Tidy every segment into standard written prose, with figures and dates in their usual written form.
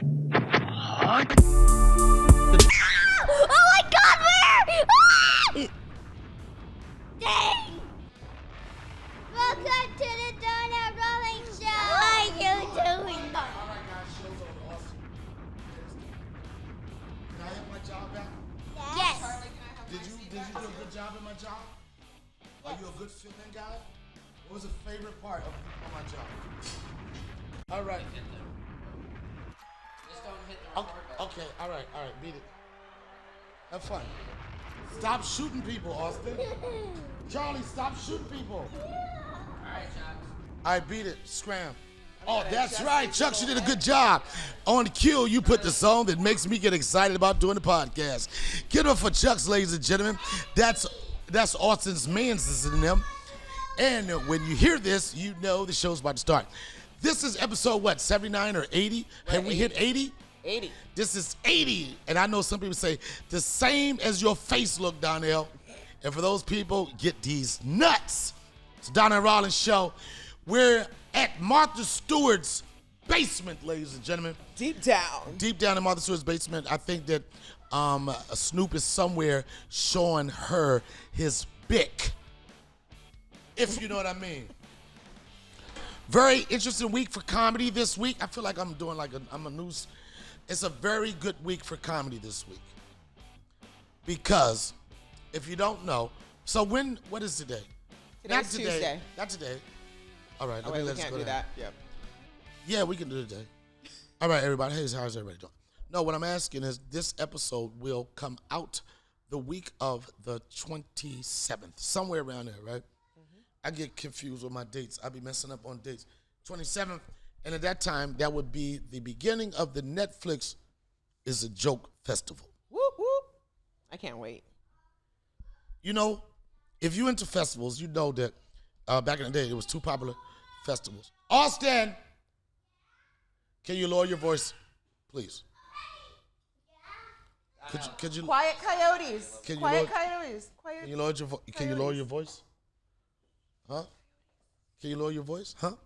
Oh my God, where? Dang! Welcome to the Donnell Rawlings show. How are you doing? All right, guys, show's over. Awesome. Can I have my job back? Yes. Did you do a good job in my job? Are you a good filming guy? What was the favorite part of my job? All right. Just don't hit the record button. Okay, all right, beat it. Have fun. Stop shooting people, Austin. Charlie, stop shooting people. Alright, Chucks. All right, beat it. Scram. Oh, that's right, Chuck. You did a good job. On the cue, you put the song that makes me get excited about doing the podcast. Get up for Chuck's, ladies and gentlemen. That's Austin's Mans in them. And when you hear this, you know the show's about to start. This is episode, what, 79 or 80? Have we hit 80? 80. This is 80. And I know some people say, the same as your face look, Donnell. And for those people, get these nuts. It's the Donnell Rawlings show. We're at Martha Stewart's basement, ladies and gentlemen. Deep down. Deep down in Martha Stewart's basement. I think that Snoop is somewhere showing her his bick. If you know what I mean. Very interesting week for comedy this week. I feel like I'm doing I'm a news. It's a very good week for comedy this week. Because if you don't know, so what is today? Today's Tuesday. Not today. All right. Oh, wait, we can't do that. Yep. Yeah, we can do it today. All right, everybody. Hey, how's everybody doing? No, what I'm asking is this episode will come out the week of the 27th, somewhere around there, right? I get confused with my dates. I be messing up on dates. 27th, and at that time, that would be the beginning of the Netflix is a Joke Festival. Whoop, whoop. I can't wait. You know, if you into festivals, you know that back in the day, it was two popular festivals. Austin, can you lower your voice, please? Could you Quiet coyotes. Can you Quiet lower- coyotes. Quiet. Can you lower your Can you lower your voice? Huh? Can you lower your voice? Huh?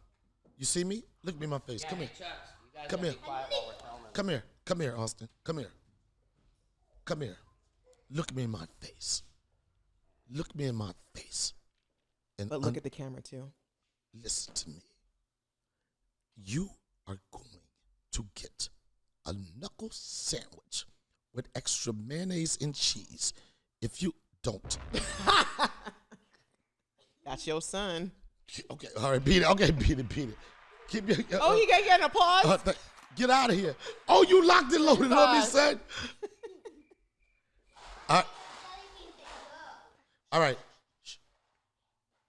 You see me? Look me in my face. Yeah, Come hey, here. Chucks, you guys Come gotta here. be quiet while we're filming. Come here. Come here, Austin. Come here. Come here. Look me in my face. Look me in my face. And But look at the camera too. listen to me. You are going to get a knuckle sandwich with extra mayonnaise and cheese if you don't. That's your son. Okay, all right, beat it. Okay, beat it. Keep your. Oh, he got an applause. Get out of here. Oh, you locked and loaded on me, son. All right. All right. Shh.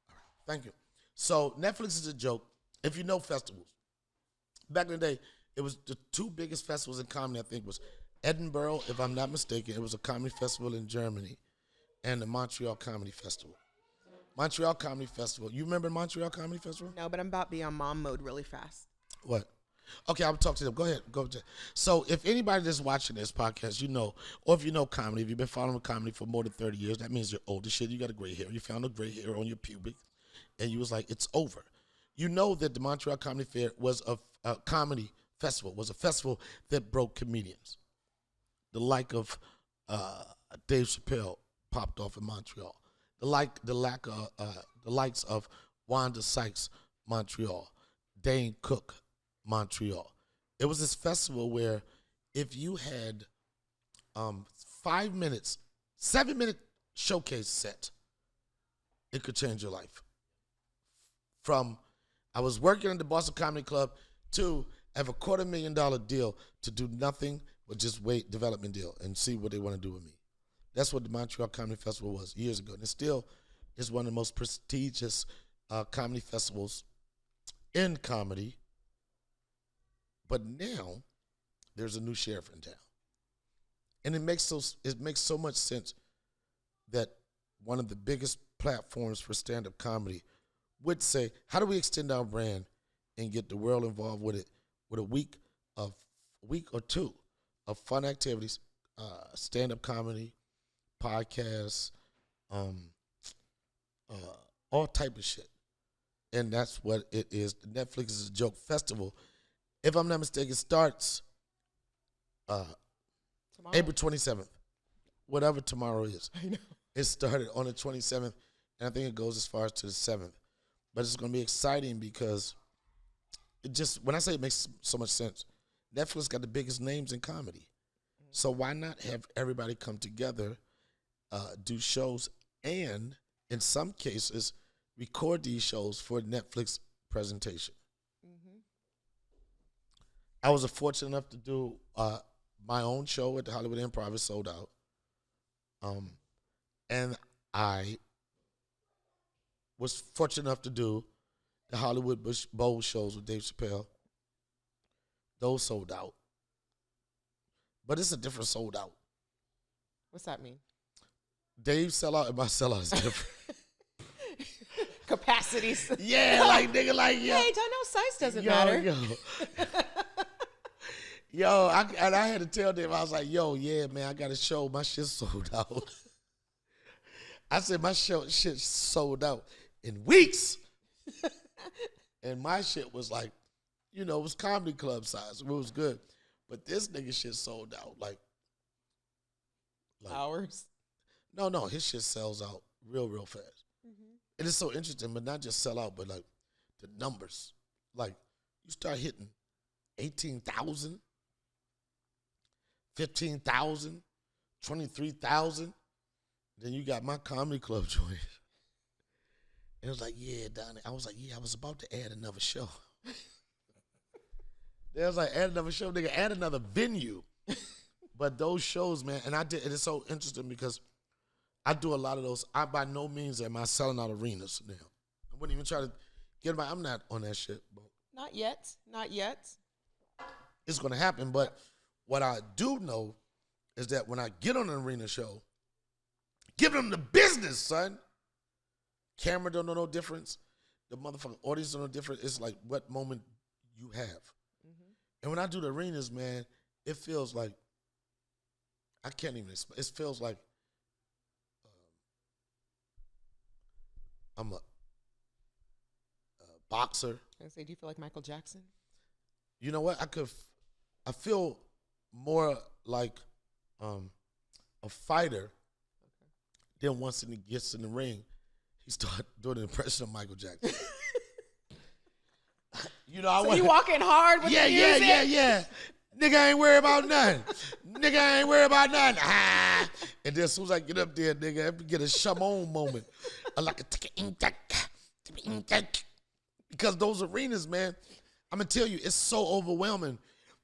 All right. Thank you. So Netflix is a joke. If you know festivals, back in the day, it was the two biggest festivals in comedy. I think was Edinburgh, if I'm not mistaken. It was a comedy festival in Germany, and the Montreal Comedy Festival. Montreal Comedy Festival. You remember Montreal Comedy Festival? No, but I'm about to be on mom mode really fast. What? Okay, I'll talk to them. Go ahead. So if anybody that's watching this podcast, you know, or if you know comedy, if you've been following comedy for more than 30 years, that means you're old as shit. You got a gray hair. You found a gray hair on your pubic, and you was like, it's over. You know that the Montreal Comedy Fair was a comedy festival, was a festival that broke comedians. The like of Dave Chappelle popped off in Montreal. The likes of Wanda Sykes, Montreal, Dane Cook, Montreal. It was this festival where if you had 5 minutes, 7-minute showcase set, it could change your life. From I was working at the Boston Comedy Club to have a $250,000 deal to do nothing but just wait development deal and see what they want to do with me. That's what the Montreal Comedy Festival was years ago. And it still is one of the most prestigious comedy festivals in comedy. But now there's a new sheriff in town. And it makes so much sense that one of the biggest platforms for stand-up comedy would say, how do we extend our brand and get the world involved with it with a week or two of fun activities, stand-up comedy, podcasts, all type of shit. And that's what it is. The Netflix is a Joke Festival. If I'm not mistaken, it starts Tomorrow? April 27th, whatever tomorrow is. I know. It started on the 27th, and I think it goes as far as to the 7th. But it's going to be exciting because it just, when I say it makes so much sense, Netflix got the biggest names in comedy. So why not have everybody come together, do shows, and in some cases, record these shows for Netflix presentation. I was fortunate enough to do my own show at the Hollywood Improv. It sold out. And I was fortunate enough to do the Hollywood Bowl shows with Dave Chappelle. Those sold out. But it's a different sold out. What's that mean? Dave's sellout and my sellout is different. Capacities. Yeah, like, nigga, like, yeah. Hey, Donnell, size doesn't matter. Yo, I had to tell them, I was like, yo, yeah, man, I got a show. My shit sold out. I said, my shit sold out in weeks. And my shit was like, it was comedy club size. It was good. But this nigga shit sold out like Hours? No, his shit sells out real fast. And it's so interesting, but not just sell out, but like the numbers. Like you start hitting 18,000, 15,000, 23,000. Then you got my comedy club joint. And it was like, yeah, Donnie. I was like, yeah, I was about to add another show. They was like, add another show, nigga, add another venue. But those shows, man, and it's so interesting because I do a lot of those. I by no means am I selling out arenas now. I wouldn't even try to get I'm not on that shit, bro. Not yet. It's gonna happen, but what I do know is that when I get on an arena show, give them the business, son. Camera don't know no difference. The motherfucking audience don't know difference. It's like what moment you have. And when I do the arenas, man, it feels like, I can't even explain. It feels like I'm a boxer. I say, do you feel like Michael Jackson? You know what? I feel more like a fighter. Then once he gets in the ring, he starts doing an impression of Michael Jackson. So you walking hard with the music? Yeah. Nigga ain't worried about nothing. Ah. And then as soon as I get up there, nigga, I get a Shamon moment. I like because those arenas, man, I'm going to tell you, it's so overwhelming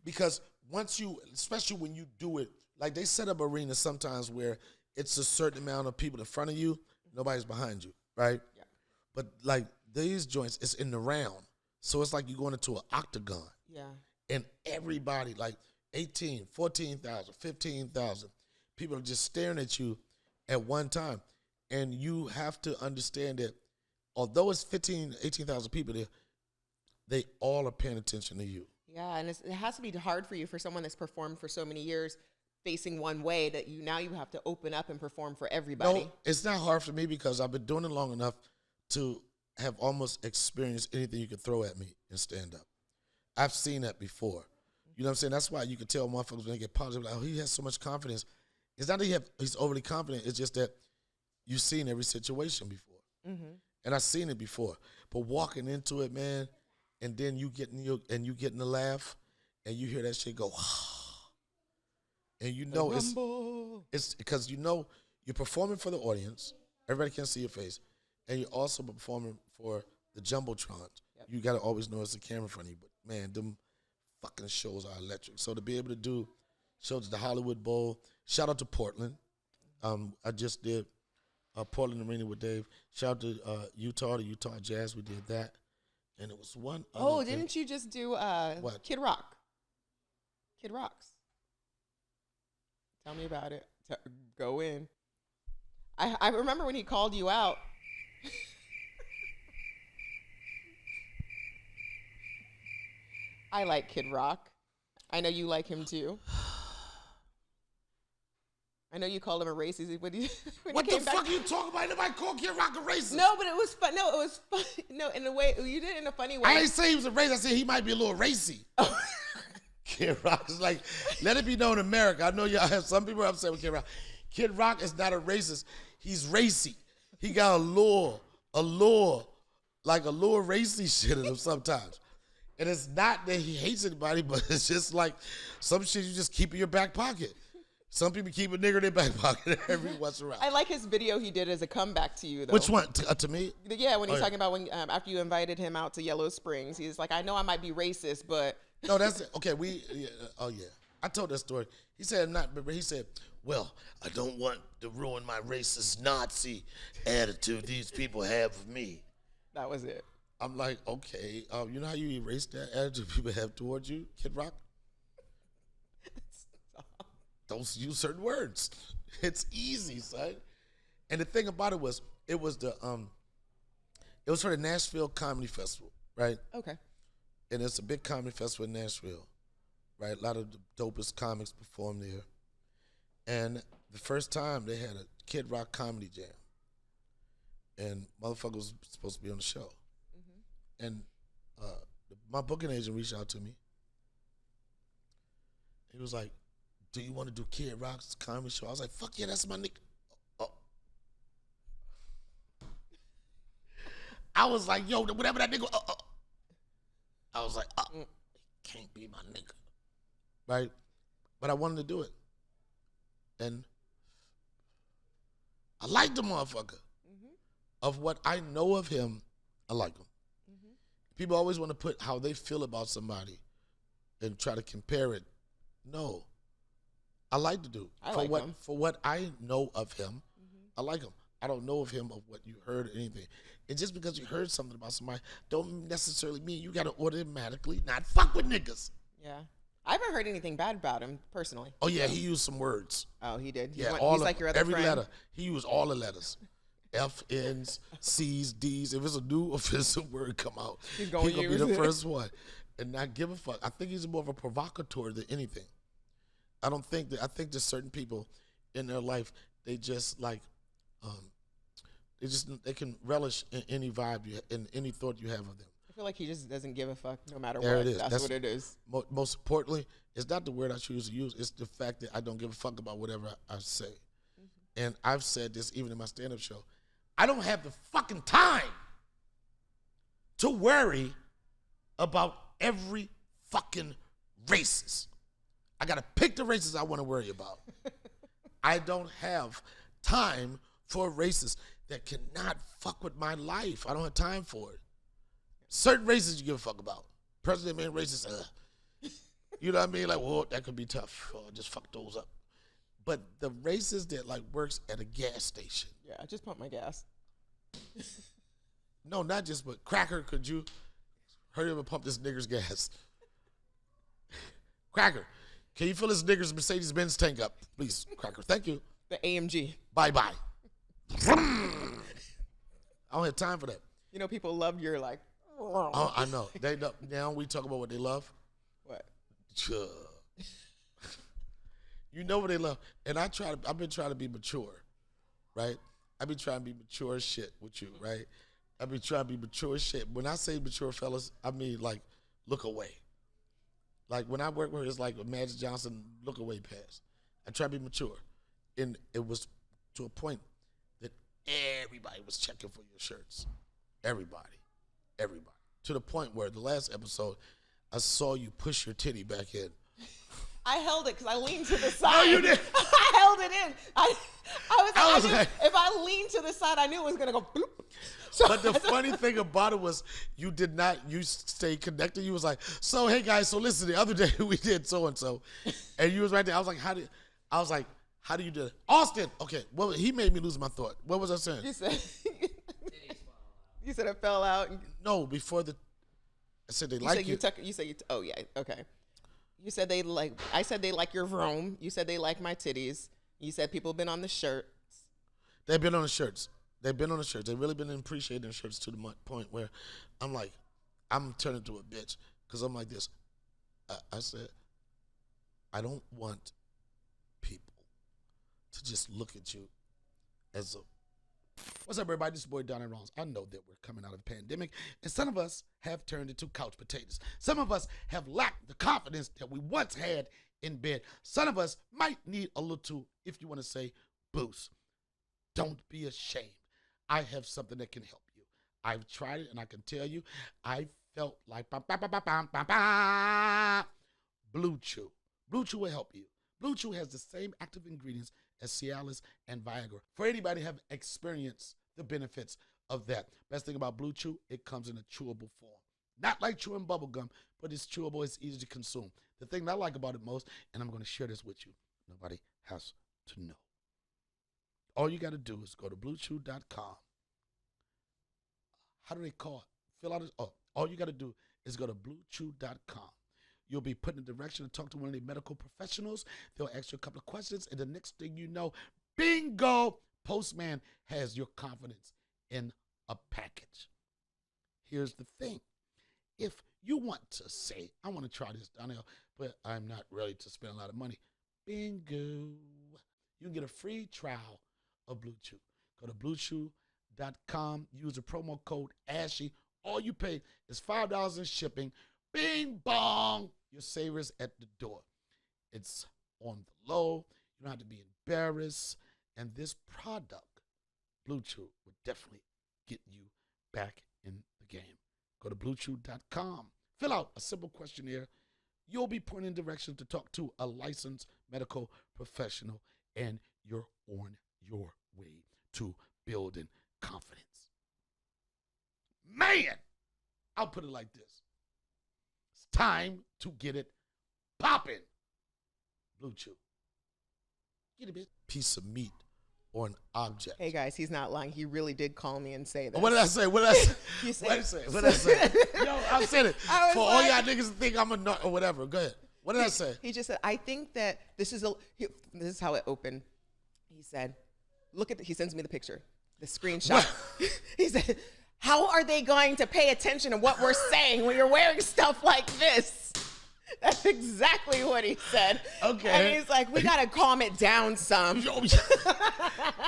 because once especially when you do it, like they set up arenas sometimes where it's a certain amount of people in front of you, nobody's behind you, right? Yeah. But like these joints, it's in the round. So it's like you're going into an octagon. Yeah. And everybody, like 18, 14,000, 15,000, people are just staring at you at one time. And you have to understand that although it's 15, 18,000 people there, they all are paying attention to you. Yeah, and it has to be hard for you for someone that's performed for so many years facing one way that you have to open up and perform for everybody. No, it's not hard for me because I've been doing it long enough to have almost experienced anything you could throw at me and stand up. I've seen that before. You know what I'm saying? That's why you can tell motherfuckers when they get positive, like, oh, he has so much confidence. It's not that he's overly confident. It's just that you've seen every situation before. Mm-hmm. And I've seen it before. But walking into it, man, and then you getting the laugh, and you hear that shit go, and you know it's because you're performing for the audience. Everybody can see your face. And you're also performing for the Jumbotrons. Yep. You got to always know it's a camera in front of you. But, man, them fucking shows are electric. So to be able to do shows at the Hollywood Bowl, shout out to Portland. I just did Portland Arena with Dave. Shout out to Utah, the Utah Jazz. We did that. And it was one other Oh, thing. didn't you just do What? Kid Rock? Kid Rocks. Tell me about it. Go in. I remember when he called you out. I like Kid Rock. I know you like him too. I know you called him a racist. What the fuck are you talking about? Nobody called Kid Rock a racist. No, but it was fun. No, it was fun. No, in a way, you did it in a funny way. I didn't say he was a racist. I said he might be a little racy. Kid Rock is like, let it be known in America. I know y'all have some people are upset with Kid Rock. Kid Rock is not a racist. He's racy. He got a lure racy shit in him sometimes. And it's not that he hates anybody, but it's just like some shit you just keep in your back pocket. Some people keep a nigga in their back pocket every once in a while. I like his video he did as a comeback to you, though. Which one? To me? Yeah, when he's talking about when after you invited him out to Yellow Springs, he's like, I know I might be racist, but No, that's it. Okay. I told that story. He said but he said, well, I don't want to ruin my racist Nazi attitude these people have of me. that was it. I'm like, okay, you know how you erase that attitude people have towards you, Kid Rock? Don't use certain words. It's easy, son. And the thing about it was for the Nashville Comedy Festival, right? Okay. And it's a big comedy festival in Nashville, right? A lot of the dopest comics perform there. And the first time they had a Kid Rock comedy jam. And motherfucker was supposed to be on the show. Mm-hmm. And my booking agent reached out to me. He was like, do you want to do Kid Rock's comedy show? I was like, fuck yeah, that's my nigga. Oh. I was like, yo, whatever that nigga. I was like, he can't be my nigga. Right? But I wanted to do it. And I like the motherfucker. Mm-hmm. Of what I know of him, I like him. Mm-hmm. People always want to put how they feel about somebody and try to compare it. No. I like the dude. For what I know of him, I like him. I don't know of him of what you heard or anything. And just because you heard something about somebody don't necessarily mean you got to automatically not fuck with niggas. Yeah. I haven't heard anything bad about him, personally. Oh, yeah, he used some words. Oh, he did? Yeah, he's like your other every friend? letter. He used all the letters. F, N's, C's, D's. If it's a new offensive word come out, he's going to be the first one. And not give a fuck. I think he's more of a provocateur than anything. I think there's certain people in their life, they just like, they can relish in any vibe, in any thought you have of them. I feel like he just doesn't give a fuck no matter There what. it is. That's what it is. Most importantly, it's not the word I choose to use. It's the fact that I don't give a fuck about whatever I say. Mm-hmm. And I've said this even in my stand-up show. I don't have the fucking time to worry about every fucking racist. I got to pick the races I want to worry about. I don't have time for a racist that cannot fuck with my life. I don't have time for it. Certain races you give a fuck about. President man racist, you know what I mean? Like, well, that could be tough. Oh, just fuck those up. But the racist that like works at a gas station. Yeah, I just pump my gas. No, not just, but Cracker, could you hurry up and pump this nigger's gas? Cracker. Can you fill this nigger's Mercedes-Benz tank up? Please, Cracker. Thank you. The AMG. Bye-bye. I don't have time for that. You know, people love your, like... Oh, I know. They know. Now we talk about what they love. What? You know what they love. And I've been trying to be mature, right? I've been trying to be mature as shit with you, right? I've been trying to be mature as shit. When I say mature, fellas, I mean, like, look away. Like, when I work with her, it's like a Magic Johnson look away pass. I try to be mature. And it was to a point that everybody was checking for your shirts. Everybody. To the point where the last episode, I saw you push your titty back in. I held it because I leaned to the side. Oh, you did? I held it in. I was like, if I leaned to the side, I knew it was going to go bloop. So but the funny thing about it was you stayed connected. You was like, so, hey, guys, so listen, the other day we did so-and-so. And you was right there. I was like, how do you do it? Austin. Okay, well, he made me lose my thought. What was I saying? You said it fell out. No, before I said they like you. Oh, yeah, okay. You said I said they like your vroom. You said they like my titties. You said people been on the shirts. They've been on the shirts. They've really been appreciating the shirts to the point where I'm like, I'm turning into a bitch because I'm like this. I said, I don't want people to just look at you as a What's up, everybody? This is your boy Donnell Rawlings. I know that we're coming out of the pandemic, and some of us have turned into couch potatoes. Some of us have lacked the confidence that we once had in bed. Some of us might need a little, if you want to say, boost. Don't be ashamed. I have something that can help you. I've tried it, and I can tell you, I felt like Blue Chew. Blue Chew will help you. Blue Chew has the same active ingredients as Cialis and Viagra. For anybody who have experienced the benefits of that. Best thing about Blue Chew, it comes in a chewable form. Not like chewing bubble gum, but it's chewable, it's easy to consume. The thing that I like about it most, and I'm going to share this with you, nobody has to know. All you got to do is go to bluechew.com. How do they call it? Fill out it. Oh, all you got to do is go to bluechew.com. You'll be put in a direction to talk to one of the medical professionals. They'll ask you a couple of questions, and the next thing you know, bingo, Postman has your confidence in a package. Here's the thing. If you want to say, I want to try this, Donnell, but I'm not ready to spend a lot of money, bingo. You can get a free trial of Blue Chew. Go to bluechew.com. Use the promo code ASHY. All you pay is $5 in shipping. Bing bong. Your savers at the door. It's on the low. You don't have to be embarrassed. And this product, Blue Chew, would definitely get you back in the game. Go to bluechew.com. Fill out a simple questionnaire. You'll be pointed in directions to talk to a licensed medical professional, and you're on your way to building confidence. Man, I'll put it like this. It's time to get it popping. Blue Chew. Get a bit. Piece of meat or an object. Hey guys, he's not lying. He really did call me and say that. What did I say? What did I say? You said, What did I say? What did I say? Yo, I said it. I was For all like- y'all niggas to think I'm a nut or whatever. Go ahead. What did I say? He just said, I think that this is how it opened. He said, he sends me the picture, the screenshot. He said, how are they going to pay attention to what we're saying when you're wearing stuff like this? That's exactly what he said. Okay. And he's like, we got to calm it down some.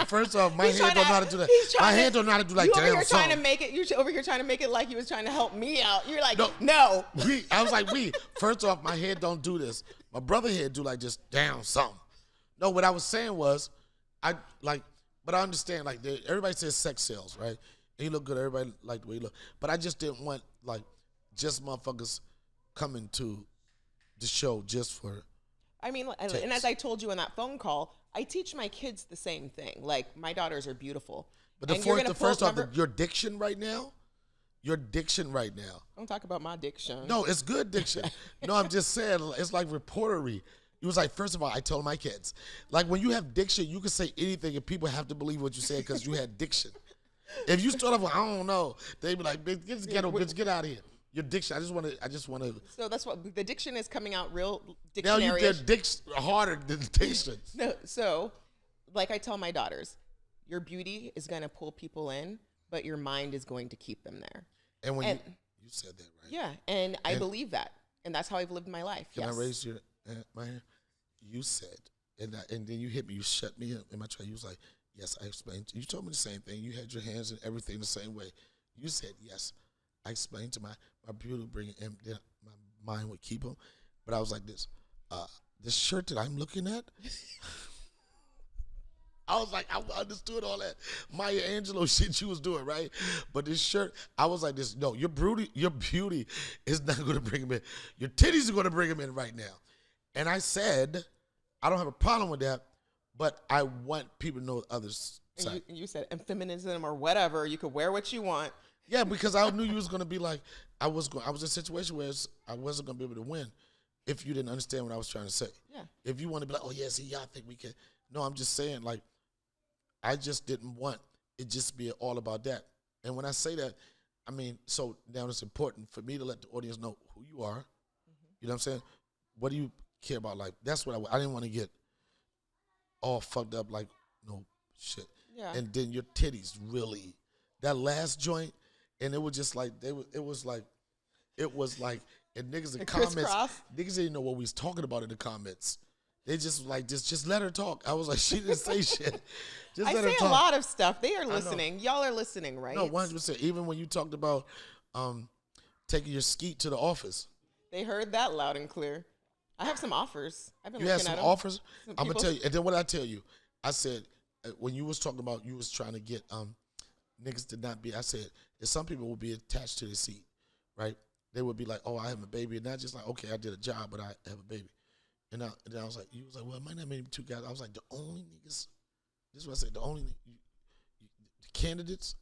First off, my He's hand trying don't to- know how to do that. he's trying My to- hand don't know how to do like you over damn here trying to song. make it. You over here trying to make it like he was trying to help me out. You're like, No. no. I was like, first off, my head don't do this. My brother head do like just down something. No, what I was saying was, but I understand, like, everybody says sex sells, right? And you look good, everybody like the way you look. But I just didn't want, like, just motherfuckers coming to the show just for I mean, and as I told you in that phone call, I teach my kids the same thing. Like, my daughters are beautiful. But And you're gonna first pull- off, your diction right now, Don't talk about my diction. no, it's good diction. No, I'm just saying, it's like reportery. It was like, first of all, I told my kids, like, when you have diction, you can say anything and people have to believe what you say because you had diction. If you start off with, I don't know, they be like, bitch, get this ghetto, bitch, get out of here. Your diction, I just want to. So that's what the diction is coming out real Now you dictionary. did diction harder than diction. No, so, like I tell my daughters, your beauty is going to pull people in, but your mind is going to keep them there. And when And- you said that, right? Yeah, and I believe that. And that's how I've lived my life. Can Yes. I raise your my hand? You said, and then you hit me, you shut me up in my tray. You was like, yes, I explained. You told me the same thing. You had your hands and everything the same way. You said, yes, I explained to my beauty bring it, and then my mind would keep them. But I was like this shirt that I'm looking at, I was like, I understood all that Maya Angelou shit you was doing, right? But this shirt, I was like this, no, your beauty is not going to bring him in. Your titties are going to bring him in right now. And I said, I don't have a problem with that, but I want people to know others' side. And you said, and feminism or whatever, you could wear what you want. Yeah, because I knew you was going to be like, I was in a situation where I wasn't going to be able to win if you didn't understand what I was trying to say. Yeah. If you want to be like, oh, yeah, see, y'all think we can. No, I'm just saying, like, I just didn't want it just be all about that. And when I say that, I mean, so now it's important for me to let the audience know who you are. Mm-hmm. You know what I'm saying? What do you care about? Like, that's what I didn't want to get all fucked up like, no shit. Yeah. And then your titties really, that last joint, and it was just like, it was like, and niggas in And comments, crisscross? niggas didn't know what we was talking about in the comments. They just like just let her talk. I was like, she didn't say shit. Just I let say her a talk. lot of stuff. They are listening. Y'all are listening, right? No, 100%. Even when you talked about taking your skeet to the office. They heard that loud and clear. I have some offers. I've been You looking had at some them. offers? I'm going to tell you. And then what I tell you, I said, when you was talking about you was trying to get niggas to not be, I said, if some people will be attached to the seat, right? They would be like, oh, I have a baby. And not just like, okay, I did a job, but I have a baby. And then I was like, you was like, well, it might not be two guys. I was like, the only niggas, this is what I said, the only the candidates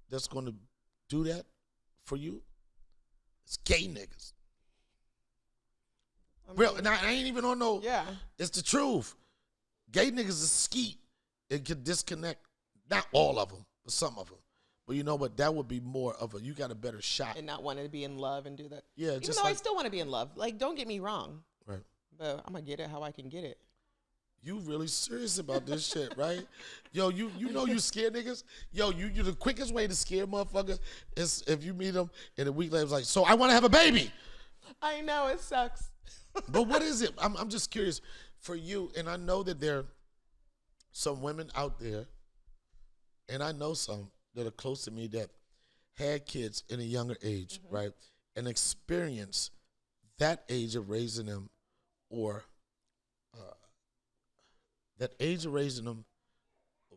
that's going to do that for you is gay niggas. Real, and I ain't even on no, it's the truth. Gay niggas is skeet. It can disconnect, not all of them, but some of them. But you know what? That would be more of a, you got a better shot. And not wanting to be in love and do that. Yeah, Even just though like, I still want to be in love. Like, don't get me wrong. right. But I'm going to get it how I can get it. You really serious about this shit, right? Yo, you know you scare niggas? Yo, you the quickest way to scare motherfuckers is if you meet them and a week later it's like, so I want to have a baby. I know, it sucks. But what is it? I'm just curious for you, and I know that there are some women out there, and I know some that are close to me that had kids in a younger age, right? And experience that age of raising them or that age of raising them,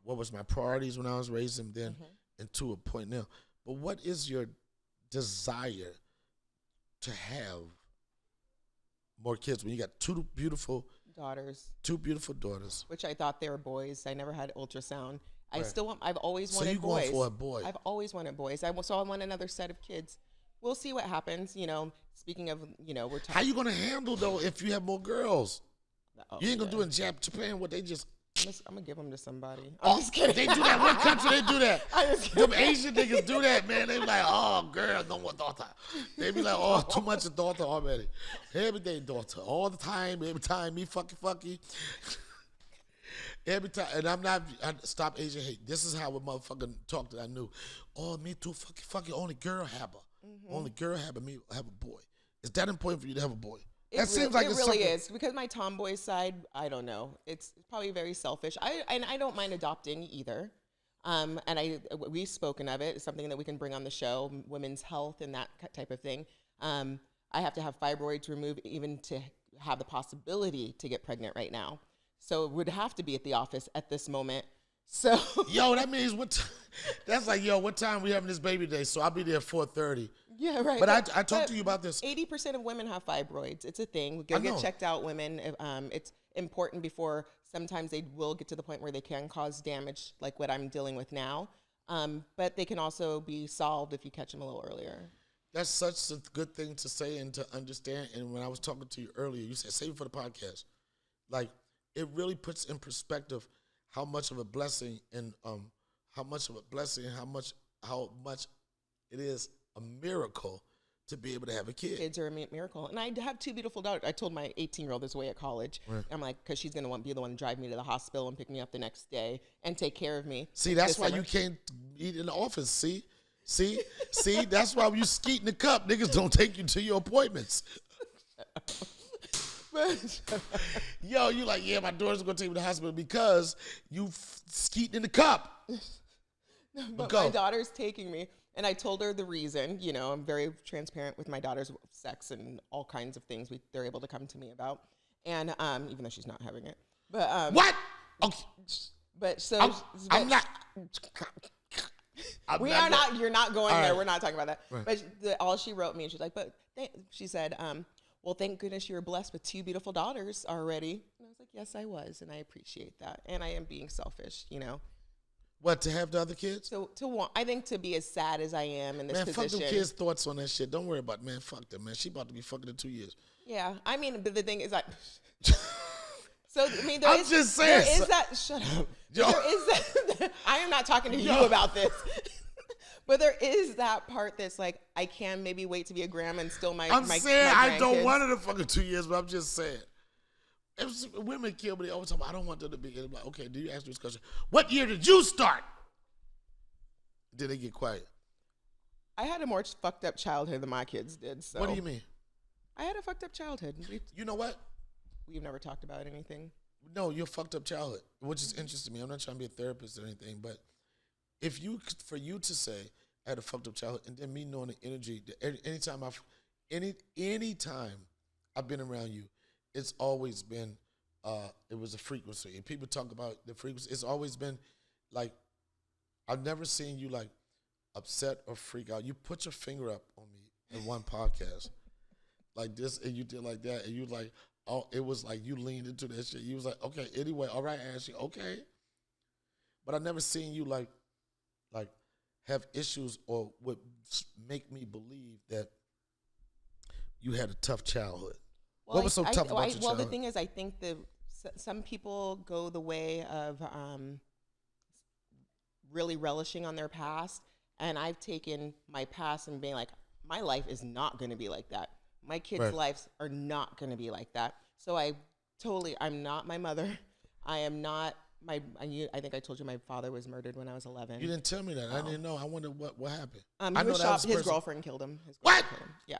what was my priorities when I was raising them then and to a point now. But what is your desire to have more kids when you got two beautiful daughters, which I thought they were boys. I never had ultrasound. I Right. still want, I've always So wanted you boys. going for a boy? I've always wanted boys. So I want another set of kids. We'll see what happens. You know, speaking of, you know, we're talking. How you gonna handle though if you have more girls? Oh, You ain't gonna do it in Japan. What they just I'm gonna give them to somebody. I'm just kidding. They do that. What country they do that? I'm just Them Asian niggas do that, man. They be like, oh, girl, no more daughter. They be like, oh, too much of daughter already. Every day daughter. All the time, every time, me fucky. Every time. And I stop Asian hate. This is how a motherfucker talk that I knew. Oh, me too, fucky. Only girl have her. Only girl have me have a boy. Is that important for you to have a boy? That seems like it it's really something- is, because my tomboy side, I don't know. It's probably very selfish. I don't mind adopting either. And we've spoken of it. It's something that we can bring on the show, women's health and that type of thing. I have to have fibroids removed even to have the possibility to get pregnant right now. So it would have to be at the office at this moment. So yo, that means that's like, yo, what time we having this baby day? So I'll be there at 4:30. yeah, right. But I talked to you about this. 80% of women have fibroids. It's a thing. Go I know. get checked out, women. It's important before sometimes they will get to the point where they can cause damage, like what I'm dealing with now. But they can also be solved if you catch them a little earlier. That's such a good thing to say and to understand. And when I was talking to you earlier, you said, save it for the podcast. Like, it really puts in perspective how much of a blessing and how much it is a miracle to be able to have a kid. Kids are a miracle. And I have two beautiful daughters. I told my 18-year-old is away at college. Right. I'm like, because she's going to be the one to drive me to the hospital and pick me up the next day and take care of me. See, that's this why summer. you can't eat in the office. See, that's why when you skeet in the cup, niggas don't take you to your appointments. Yo, you like, yeah, my daughter's gonna take me to the hospital because you skeeting in the cup. But go. my daughter's taking me, and I told her the reason. You know, I'm very transparent with my daughter's sex and all kinds of things they're able to come to me about. And even though she's not having it, but What? Okay. But so I'm not. I'm we are not. You're not going All there. right. We're not talking about that. Right. But all she wrote me, and she's like, she said, well, thank goodness you were blessed with two beautiful daughters already. And I was like, yes, I was, and I appreciate that. And I am being selfish, you know. What, to have the other kids? So I think to be as sad as I am in this Man, position. fuck them kids' thoughts on that shit. Don't worry about it, man. Fuck them, man. She about to be fucking in 2 years. Yeah, I mean, but the thing is, so I mean, I'm just saying. There is that. Shut up. Yo. There is that. I am not talking to you Yo. about this. But there is that part that's like, I can maybe wait to be a grandma and still my. I'm my, saying my I don't grandkids. want her to fucking 2 years, but I'm just saying. If women kill me, they always tell me, I don't want them to be. I'm like, okay, do you ask me this question? What year did you start? Did they get quiet? I had a more fucked up childhood than my kids did. So What do you mean? I had a fucked up childhood. You know what? we've never talked about anything. No, your fucked up childhood, which is interesting to me. I'm not trying to be a therapist or anything, but for you to say I had a fucked up childhood, and then me knowing the energy, anytime I've been around you, it's always been, it was a frequency. And people talk about the frequency. It's always been like, I've never seen you like upset or freak out. You put your finger up on me in one podcast like this, and you did like that, and you like, oh, it was like you leaned into that shit. You was like, okay, anyway, all right, Ashley, okay. But I never seen you like have issues or would make me believe that you had a tough childhood. Well, what was so tough about your well, childhood? the thing is, I think some people go the way of really relishing on their past, and I've taken my past and being like, my life is not going to be like that. My kids' lives are not going to be like that. So I'm not my mother. I am not I think I told you my father was murdered when I was 11. You didn't tell me that. I didn't know. I wonder what happened. He was shot. His girlfriend killed him. What? Killed him. Yeah.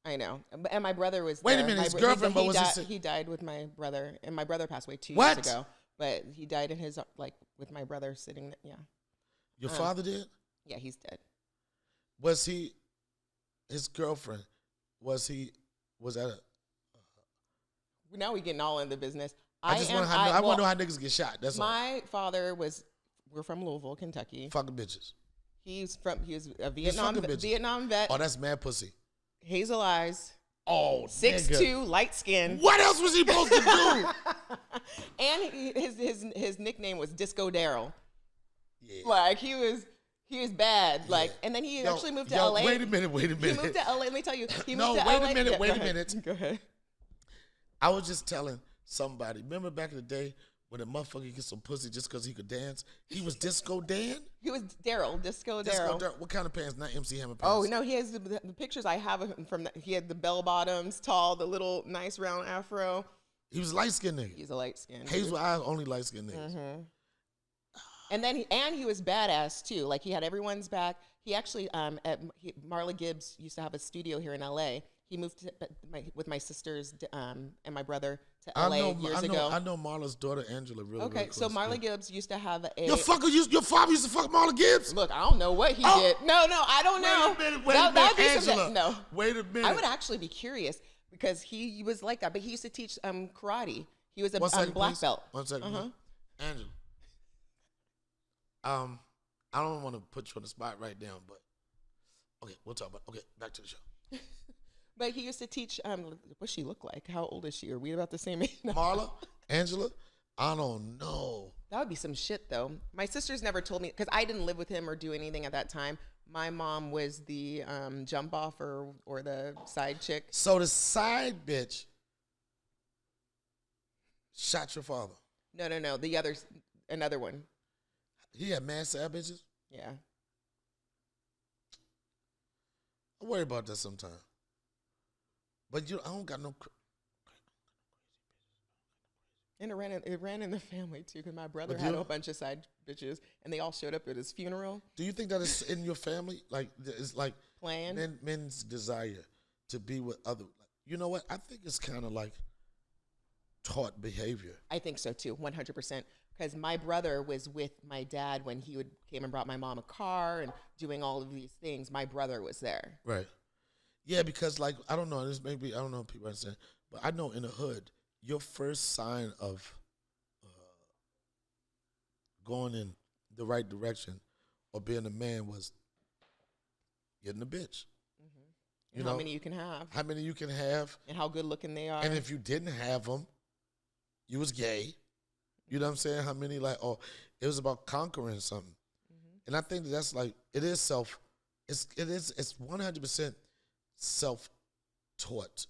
I know. And my brother was Wait there. a minute. His girlfriend, but he died with my brother, and my brother passed away 2 What? years ago. But he died in his with my brother sitting. Yeah. Your father did? Yeah, he's dead. Was he? His girlfriend? Was that a? Now we getting all in the business. I want to know how niggas get shot. That's all. My father we're from Louisville, Kentucky. Fucking bitches. He was a Vietnam vet. Oh, that's mad pussy. Hazel eyes. Oh, 6'2", light skin. What else was he supposed to do? And his nickname was Disco Daryl. Yeah. Like he was bad. Like, and then he actually moved to LA. Wait a minute. He moved to LA. Let me tell you. He moved to wait LA. a minute. Yeah, Wait a minute. Go ahead. I was just telling somebody. Remember back in the day when a motherfucker get some pussy just because he could dance? He was Disco Dan? He was Daryl. Disco Daryl. What kind of pants? Not MC Hammer pants. Oh, no, he has the pictures I have of him he had the bell bottoms, tall, the little nice round afro. He was light-skinned nigga. He's a light-skinned. Hazel eyes, only light-skinned niggas. Mm-hmm. And then he was badass too. Like he had everyone's back. He actually Marla Gibbs used to have a studio here in LA. He moved with my sisters and my brother to LA years ago. I know Marla's daughter Angela really. Okay, really so Marla Gibbs used to have a. Your father used to fuck Marla Gibbs. Look, I don't know what he did. No, I don't know. Wait a minute, Angela. No, wait a minute. I would actually be curious because he was like that, but he used to teach karate. He was a black please. belt. 1 second, please. Angela. I don't want to put you on the spot right now, but okay, we'll talk about. Okay, back to the show. But he used to teach. What she look like? How old is she? Are we about the same age? Marla, Angela, I don't know. That would be some shit, though. My sisters never told me because I didn't live with him or do anything at that time. My mom was the jump off or the side chick. So the side bitch shot your father. No. Another one. He had mad side bitches. Yeah. I worry about that sometimes. But I don't got no. And it ran in the family too, because my brother had a bunch of side bitches, and they all showed up at his funeral. Do you think that is in your family? Like it's like planned men's desire to be with other. You know what? I think it's kind of like taught behavior. I think so too, 100%. Because my brother was with my dad when he came and brought my mom a car and doing all of these things. My brother was there. Right. Yeah, because like I don't know. This maybe I don't know if people understand, but I know in the hood, your first sign of going in the right direction or being a man was getting a bitch. Mm-hmm. And how many you can have. How many you can have. And how good looking they are. And if you didn't have them, you was gay. You know what I'm saying? How many it was about conquering something. Mm-hmm. And I think that's like, it's 100% self-taught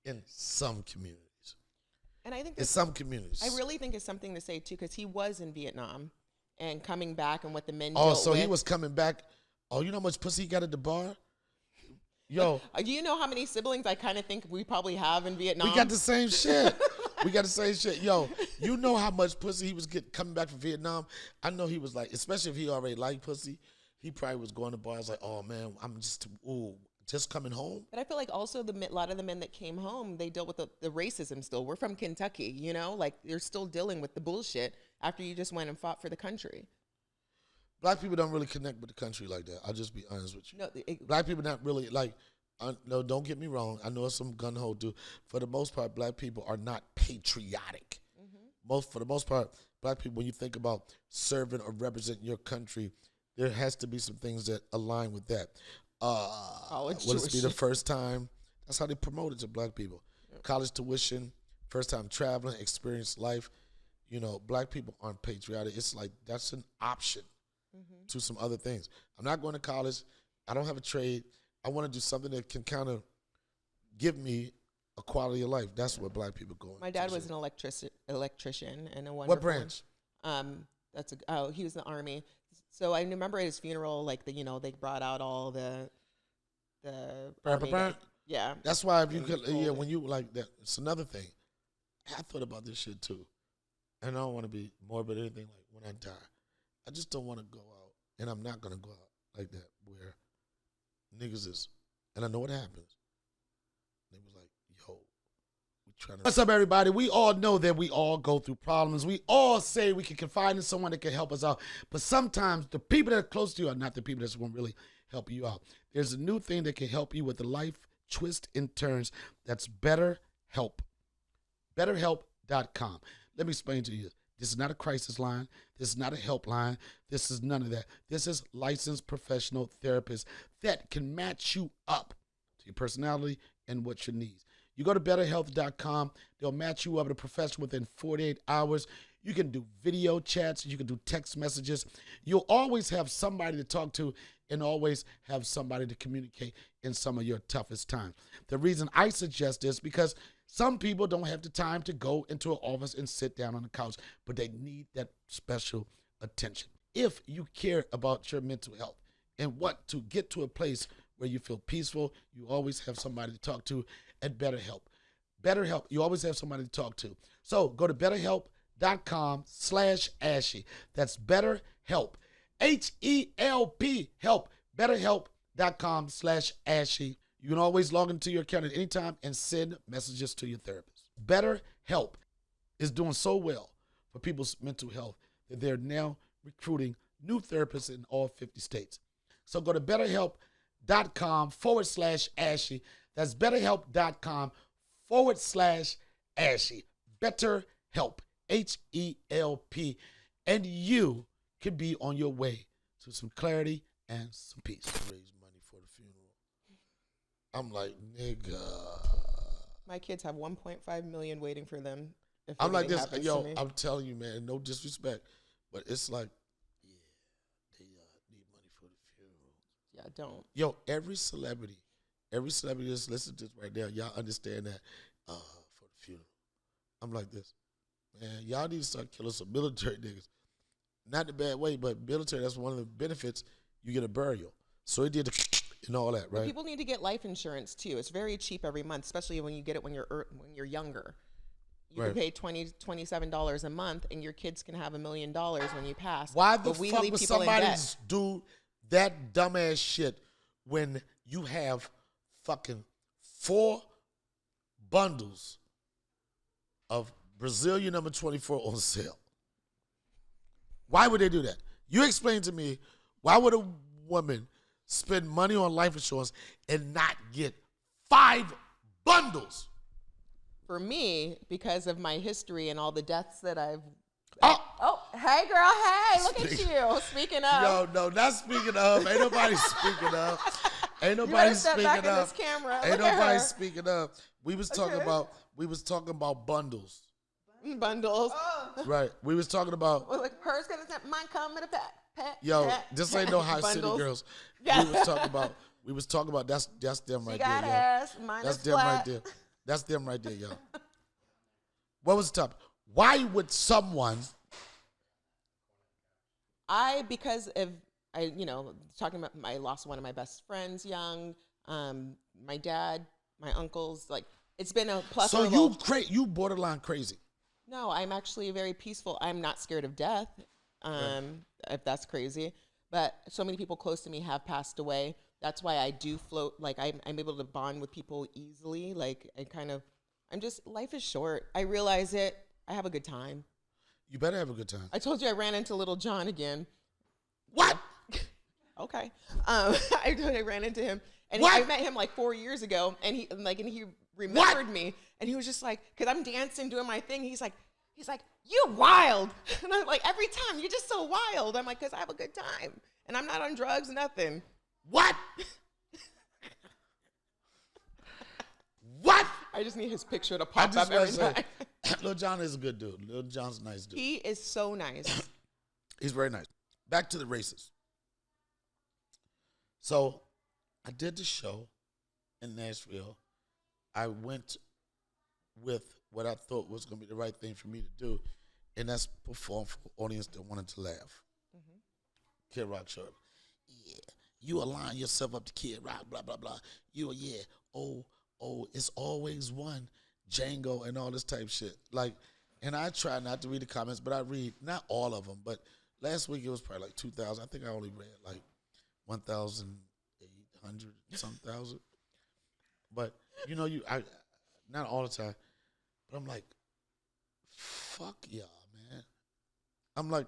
in some communities. And I think in some communities. I really think it's something to say too, because he was in Vietnam and coming back and what the men he was coming back. Oh, you know how much pussy he got at the bar? Yo. Do you know how many siblings I kind of think we probably have in Vietnam? We got the same shit. Yo, you know how much pussy he was coming back from Vietnam? I know he was like, especially if he already liked pussy, he probably was going to bars like, oh man, I'm just, just coming home. But I feel like also a lot of the men that came home, they dealt with the racism still. We're from Kentucky, you know? Like, they're still dealing with the bullshit after you just went and fought for the country. Black people don't really connect with the country like that. I'll just be honest with you. No, Black people not really, like, no, don't get me wrong. I know some gun-ho do. For the most part, black people are not patriotic. For the most part, black people, when you think about serving or representing your country, there has to be some things that align with that. Will this be the first time? That's how they promote it to black people. College tuition, first time traveling, experience life. You know, black people aren't patriotic. It's like that's an option to some other things. I'm not going to college. I don't have a trade. I want to do something that can kind of give me a quality of life. That's what black people go. My dad was an electrician and a wonderful. What branch? He was in the Army. So I remember at his funeral, like they brought out all the Army guys. Yeah. That's why if you could, when you like that, it's another thing. I thought about this shit too, and I don't want to be morbid or anything. Like when I die, I just don't want to go out, and I'm not gonna go out like that where niggas is, and I know what happens. They was like, yo, we trying to. What's up, everybody? We all know that we all go through problems. We all say we can confide in someone that can help us out, but sometimes the people that are close to you are not the people that's going to really help you out. There's a new thing that can help you with the life twists and turns. That's BetterHelp. BetterHelp.com. Let me explain to you. This is not a crisis line. This is not a helpline. This is none of that. This is licensed professional therapists that can match you up to your personality and what your needs. You go to betterhealth.com. They'll match you up with a professional within 48 hours. You can do video chats. You can do text messages. You'll always have somebody to talk to and always have somebody to communicate in some of your toughest times. The reason I suggest this because some people don't have the time to go into an office and sit down on the couch, but they need that special attention. If you care about your mental health and want to get to a place where you feel peaceful, you always have somebody to talk to at BetterHelp. BetterHelp, you always have somebody to talk to. So go to betterhelp.com/Ashy. That's BetterHelp. HELP, help. BetterHelp.com/Ashy. You can always log into your account at any time and send messages to your therapist. BetterHelp is doing so well for people's mental health that they're now recruiting new therapists in all 50 states. So go to BetterHelp.com/Ashy. That's BetterHelp.com/Ashy. BetterHelp, HELP. And you could be on your way to some clarity and some peace. Raise money for the funeral. I'm like, nigga. My kids have 1.5 million waiting for them. If I'm like this, happens yo, to me. I'm telling you, man, no disrespect, but it's like, yeah, they need money for the funeral. Yeah, don't. Yo, every celebrity that's listening to this right now, y'all understand that for the funeral. I'm like this, man, y'all need to start killing some military niggas. Not in a bad way, but military, that's one of the benefits. You get a burial. So it did and all that, right? People need to get life insurance too. It's very cheap every month, especially when you get it when you're younger. You can pay $27 a month, and your kids can have $1 million when you pass. Why the fuck would somebody do that dumbass shit when you have fucking 4 bundles of Brazilian number 24 on sale? Why would they do that? You explain to me, why would a woman spend money on life insurance and not get 5 bundles? For me, because of my history and all the deaths that I've... Oh, hey, girl, hey, look at you. Speaking of... No, not speaking of. Ain't nobody speaking of. Ain't nobody speaking back of. in this camera. Ain't look nobody at her. speaking of. We was talking about bundles. Bundles. Right. We was talking about... Well, like, hers gonna say, mine come in a pack. Yo, this ain't no high city girls. Yeah. We was talking about that's them right she got there, ass, yo. mine That's is them flat. right there. That's them right there, yo. What was the topic? Why would someone? Because of talking about, I lost one of my best friends young. My dad, my uncles, like it's been a plethora. So you borderline crazy. No, I'm actually very peaceful. I'm not scared of death. If that's crazy. But so many people close to me have passed away that's why I do float. Like I'm able to bond with people easily. Like life is short. I realize it. I have a good time. You better have a good time. I told you I ran into Little John again. What? Okay. I ran into him, and I met him like 4 years ago, and he remembered me, and he was just like, because I'm dancing, doing my thing. He's like, you wild, and I'm like, every time you're just so wild. I'm like, because I have a good time, and I'm not on drugs, nothing. What? What? I just need his picture to pop up every time. Lil Jon is a good dude. Lil Jon's a nice dude. He is so nice. He's very nice. Back to the races. So I did the show in Nashville. I went with what I thought was going to be the right thing for me to do, and that's perform for an audience that wanted to laugh. Mm-hmm. Kid Rock showed up. Yeah, you align yourself up to Kid Rock, blah, blah, blah. It's always one, Django, and all this type shit. Like, and I try not to read the comments, but I read, not all of them, but last week it was probably like 2,000. I think I only read like 1,800 some thousand. But, I not all the time, but I'm like, fuck y'all, man. I'm like,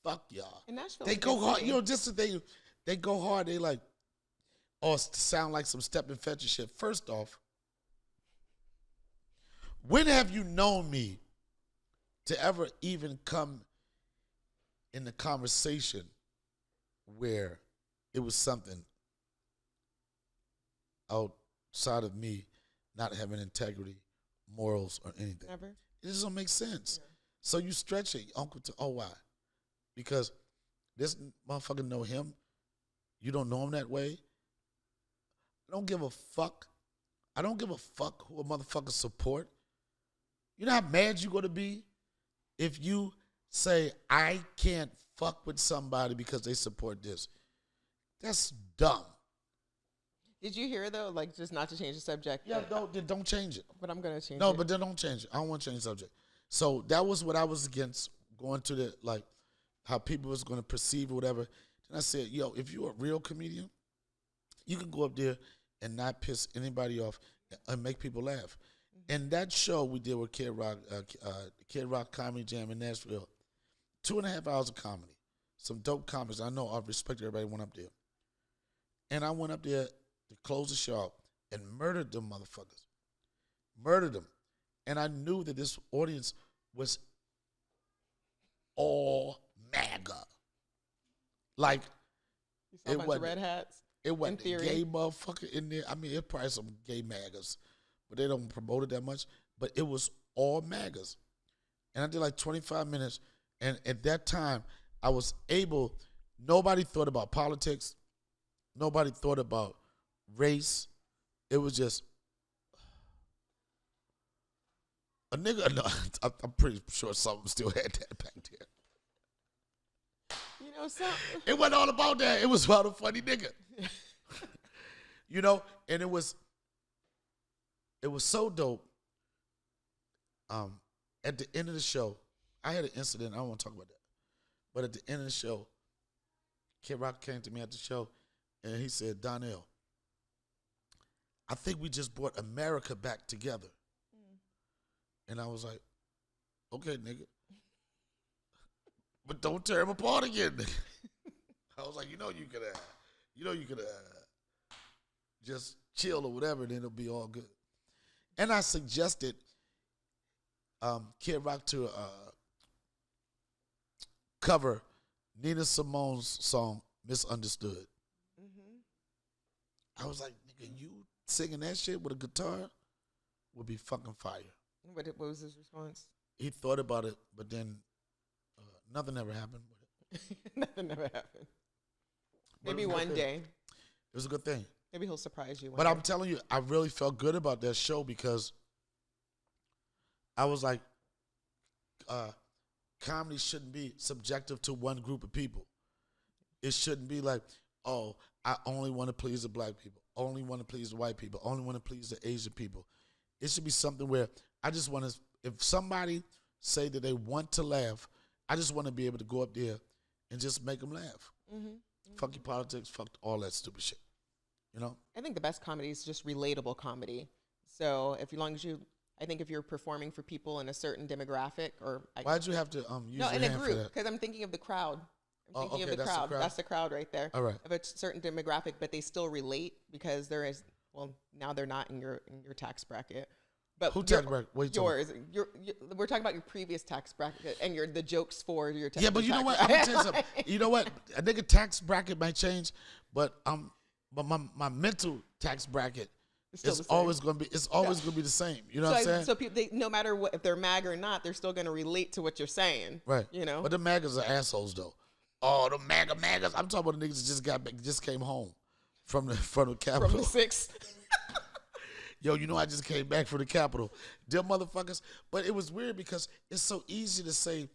fuck y'all. In Nashville, they go hard. Just the thing, they go hard. They like, sound like some step and fetch and shit. First off, when have you known me to ever even come in the conversation where it was something outside of me not having integrity, morals, or anything? Never. It just don't make sense. Yeah. So you stretch it, uncle, to, why? Because this motherfucker know him. You don't know him that way. I don't give a fuck. I don't give a fuck who a motherfucker support. You know how mad you going to be if you say, I can't fuck with somebody because they support this. That's dumb. Did you hear, though, like, just not to change the subject? Yeah, don't change it. But I'm going to change it. No, but then don't change it. I don't want to change the subject. So that was what I was against, going to the, like, how people was going to perceive or whatever. Then I said, if you're a real comedian, you can go up there and not piss anybody off and make people laugh. Mm-hmm. And that show we did with Kid Rock Comedy Jam in Nashville, 2.5 hours of comedy. Some dope comics. I know, I respect everybody went up there. And I went up there to close the show out and murdered them motherfuckers. Murdered them. And I knew that this audience was all MAGA. Like, you saw a bunch of red hats? It wasn't a gay motherfucker in there. I mean, it's probably some gay MAGAs, but they don't promote it that much. But it was all MAGAs. And I did like 25 minutes. And at that time, I was able, nobody thought about politics. Nobody thought about race. It was just a nigga. No, I'm pretty sure something still had that back there. Something. It wasn't all about that. It was about a funny nigga. And it was so dope. At the end of the show, I had an incident. I don't want to talk about that. But at the end of the show, Kid Rock came to me at the show, and he said, Donnell, I think we just brought America back together. And I was like, okay, nigga. But don't tear him apart again. I was like, you could just chill or whatever, and then it'll be all good. And I suggested Kid Rock to cover Nina Simone's song "Misunderstood." Mm-hmm. I was like, nigga, you singing that shit with a guitar would be fucking fire. What was his response? He thought about it, but then nothing ever happened with it. Nothing ever happened. Maybe one day. It was a good thing. Maybe he'll surprise you. But I'm telling you, I really felt good about that show because I was like, comedy shouldn't be subjective to one group of people. It shouldn't be like, oh, I only want to please the black people, only want to please the white people, only want to please the Asian people. It should be something where I just want to, if somebody say that they want to laugh, I just want to be able to go up there and just make them laugh. Mm-hmm. Fuck your politics. Fuck all that stupid shit. You know? I think the best comedy is just relatable comedy. So as long as you, I think if you're performing for people in a certain demographic, or Why'd you have to use no, your in a hand for group, that? because I'm thinking of the crowd. I'm thinking okay, of the that's the crowd. crowd? That's the crowd right there. All right. Of a certain demographic, but they still relate because there is. Well, now they're not in your tax bracket. But Who tax bracket? What you yours. We're talking about your previous tax bracket and the jokes for your tax. Yeah, but you know what? I'm bracket. gonna tell you something. You know what? A nigga tax bracket might change, but my mental tax bracket Still is the same. always gonna be the same. You know what I'm saying? So people, no matter what, if they're MAG or not, they're still gonna relate to what you're saying. Right. You know. But the MAGAs are assholes though. Oh, the MAGAs. I'm talking about the niggas that just came home from the Capitol. From the 6th. Yo, you know I just came back from the Capitol. Them motherfuckers. But it was weird because it's so easy to say,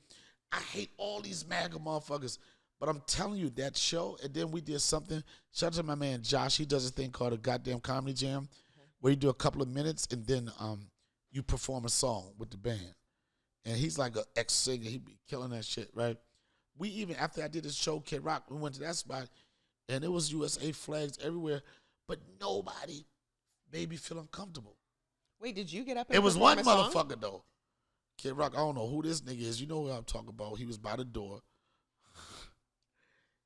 I hate all these MAGA motherfuckers. But I'm telling you, that show, and then we did something. Shout out to my man Josh. He does a thing called a goddamn comedy jam, where you do a couple of minutes and then you perform a song with the band. And he's like an ex-singer. He be killing that shit, right? We even, after I did this show, Kid Rock, we went to that spot, and it was USA flags everywhere, but nobody made me feel uncomfortable. Wait, did you get up and It was perform one a song? motherfucker, though. Kid Rock, I don't know who this nigga is. You know who I'm talking about. He was by the door.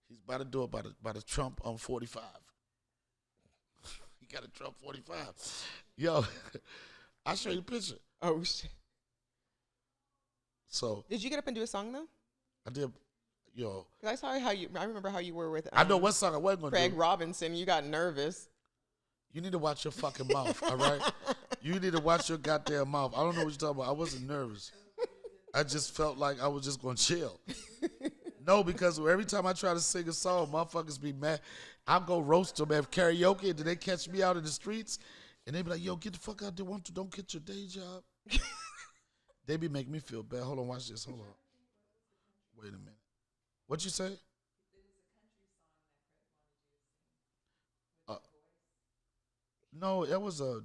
He's by the door by the Trump 45. He got a Trump 45. Yo, I'll show you the picture. Oh, shit. So Did you get up and do a song, though? I did, yo. 'Cause I saw I remember how you were with I know what song I wasn't going to Craig do. Robinson. You got nervous. You need to watch your fucking mouth, all right? You need to watch your goddamn mouth. I don't know what you're talking about. I wasn't nervous. I just felt like I was just going to chill. No, because every time I try to sing a song, motherfuckers be mad. I'll go roast them at karaoke, and then they catch me out in the streets, and they be like, yo, get the fuck out there. Don't get your day job. They be making me feel bad. Hold on, watch this. Hold on. Wait a minute. What you say? No, that was a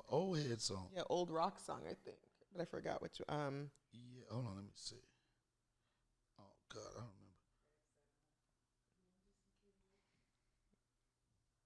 old head song. Yeah, old rock song, I think. But I forgot which. Yeah, hold on, let me see. Oh God, I don't remember.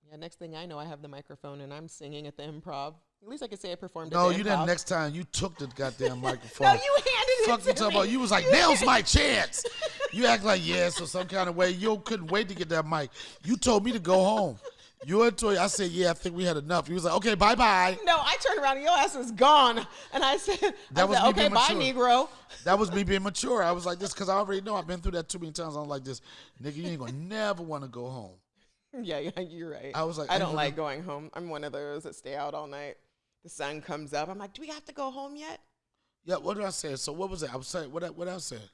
Yeah, next thing I know, I have the microphone and I'm singing at the Improv. At least I could say I performed No, at the you Improv. didn't. Next time you took the goddamn microphone. No, you handed Fuck it you to talking me. about? You was like, now's my chance. You act like yes or some kind of way. You couldn't wait to get that mic. You told me to go home. You and Toy, I said, yeah, I think we had enough. He was like, okay, bye-bye. No, I turned around and your ass was gone. And I said, was me okay, being bye, mature. Negro. That was me being mature. I was like this because I already know I've been through that too many times. I'm like this, nigga, you ain't gonna never want to go home. Yeah, you're right. I was like, I I don't know like that- going home. I'm one of those that stay out all night. The sun comes up. I'm like, do we have to go home yet? Yeah, what did I say? So what was it? I was saying, what else said?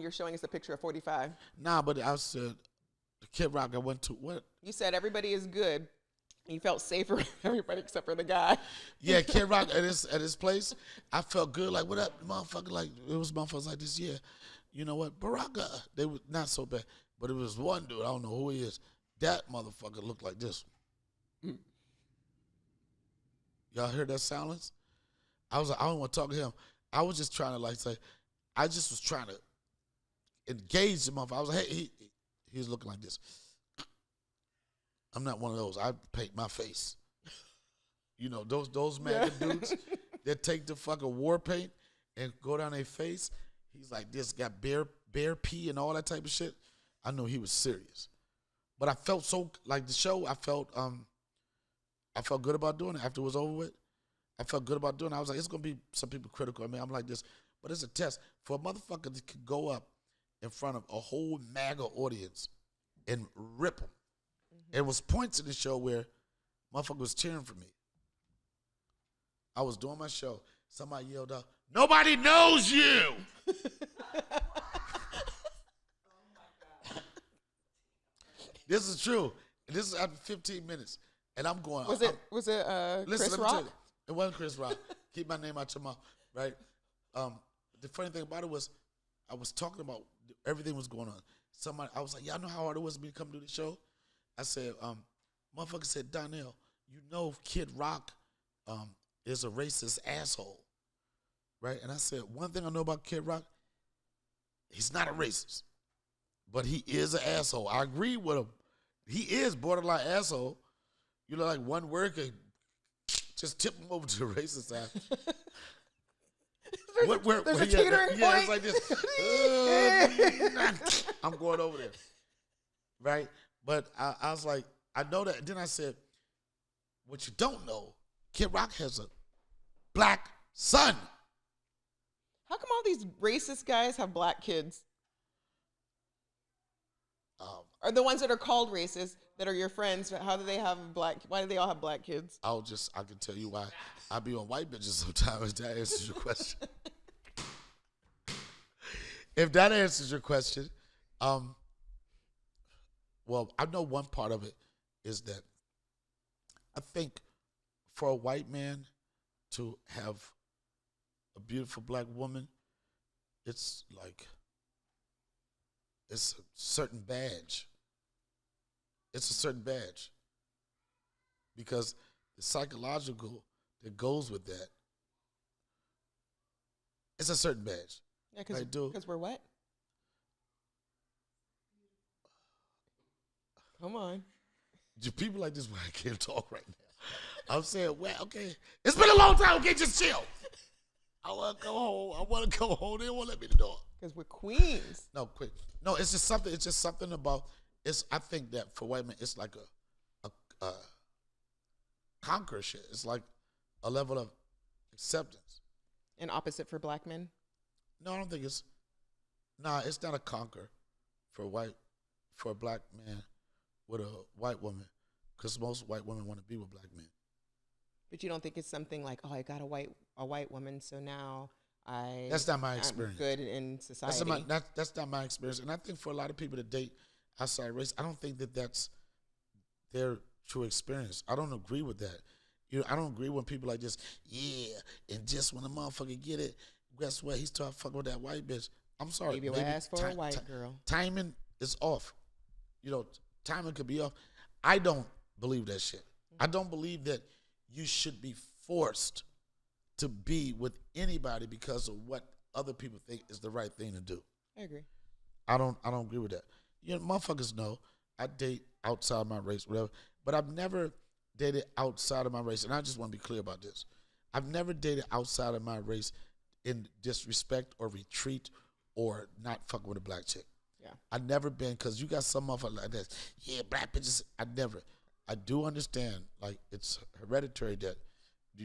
You're showing us a picture of 45. Nah, but I said, the Kid Rock I went to, what? You said everybody is good. You felt safer with everybody except for the guy. Yeah, Kid Rock at his place, I felt good. Like, what up, motherfucker? Like, it was motherfuckers like this, yeah. You know what? Baraka. They were not so bad. But it was one dude, I don't know who he is. That motherfucker looked like this. Y'all heard that silence? I was like, I don't want to talk to him. I was just trying to like say, I just was trying to engage the motherfucker. I was like, hey, he was looking like this. I'm not one of those. I paint my face. You know, those MAGA dudes that take the fucking war paint and go down their face. He's like this, got bear pee and all that type of shit. I knew he was serious. But I felt so, like the show, I felt good about doing it after it was over with. I felt good about doing it. I was like, it's going to be some people critical. I mean, I'm like this. But it's a test. For a motherfucker that could go up in front of a whole MAGA audience and rip them. There was points in the show where motherfucker was cheering for me. I was doing my show. Somebody yelled out, nobody knows you. This is true. This is after 15 minutes. And I'm going. Was it Chris let me tell Rock? you, it wasn't Chris Rock. Keep my name out your mouth, right? The funny thing about it was I was talking about everything was going on. I was like, y'all know how hard it was for me to come do the show? I said, motherfucker said, Donnell, you know Kid Rock is a racist asshole, right? And I said, one thing I know about Kid Rock, he's not a racist, But he is an asshole. I agree with him. He is borderline asshole. You know, like one word could just tip him over to the racist side. There's a teetering yeah, point. it's like this. I'm going over there. Right? But I was like, I know that. Then I said, what you don't know, Kid Rock has a black son. How come all these racist guys have black kids? Are the ones that are called racist that are your friends? How do they have black? Why do they all have black kids? I can tell you why. I be on white bitches sometimes. If that answers your question. If that answers your question, well, I know one part of it is that I think for a white man to have a beautiful black woman, it's like it's a certain badge. It's a certain badge because the psychological that goes with that, it's a certain badge. Yeah, because we're what? Come on. People like this where I can't talk right now. I'm saying, well, okay, it's been a long time. Okay, just chill. I want to go home. They won't let me in the door. Because we're queens. No, quick. No, it's just something. It's just something about. I think that for white men, it's like a conquer shit. It's like a level of acceptance. And opposite for black men? No, I don't think it's. Nah, it's not a conquer for a black man with a white woman, because most white women want to be with black men. But you don't think it's something like, oh, I got a white woman, so now That's not my experience. I'm good in society. That's not my experience, and I think for a lot of people that date outside race, I don't think that that's their true experience. I don't agree with that. I don't agree when people like this. Yeah, and just when a motherfucker get it, guess what? He start fucking with that white bitch. I'm sorry, Maybe ask for a white girl. Timing is off. Timing could be off. I don't believe that shit. I don't believe that you should be forced to be with anybody because of what other people think is the right thing to do. I agree. I don't agree with that. Motherfuckers know I date outside my race, whatever, but I've never dated outside of my race, and I just want to be clear about this. I've never dated outside of my race in disrespect or retreat or not fucking with a black chick. Yeah. I've never been, because you got some motherfucker like this. Yeah, black bitches. I do understand, like, it's hereditary that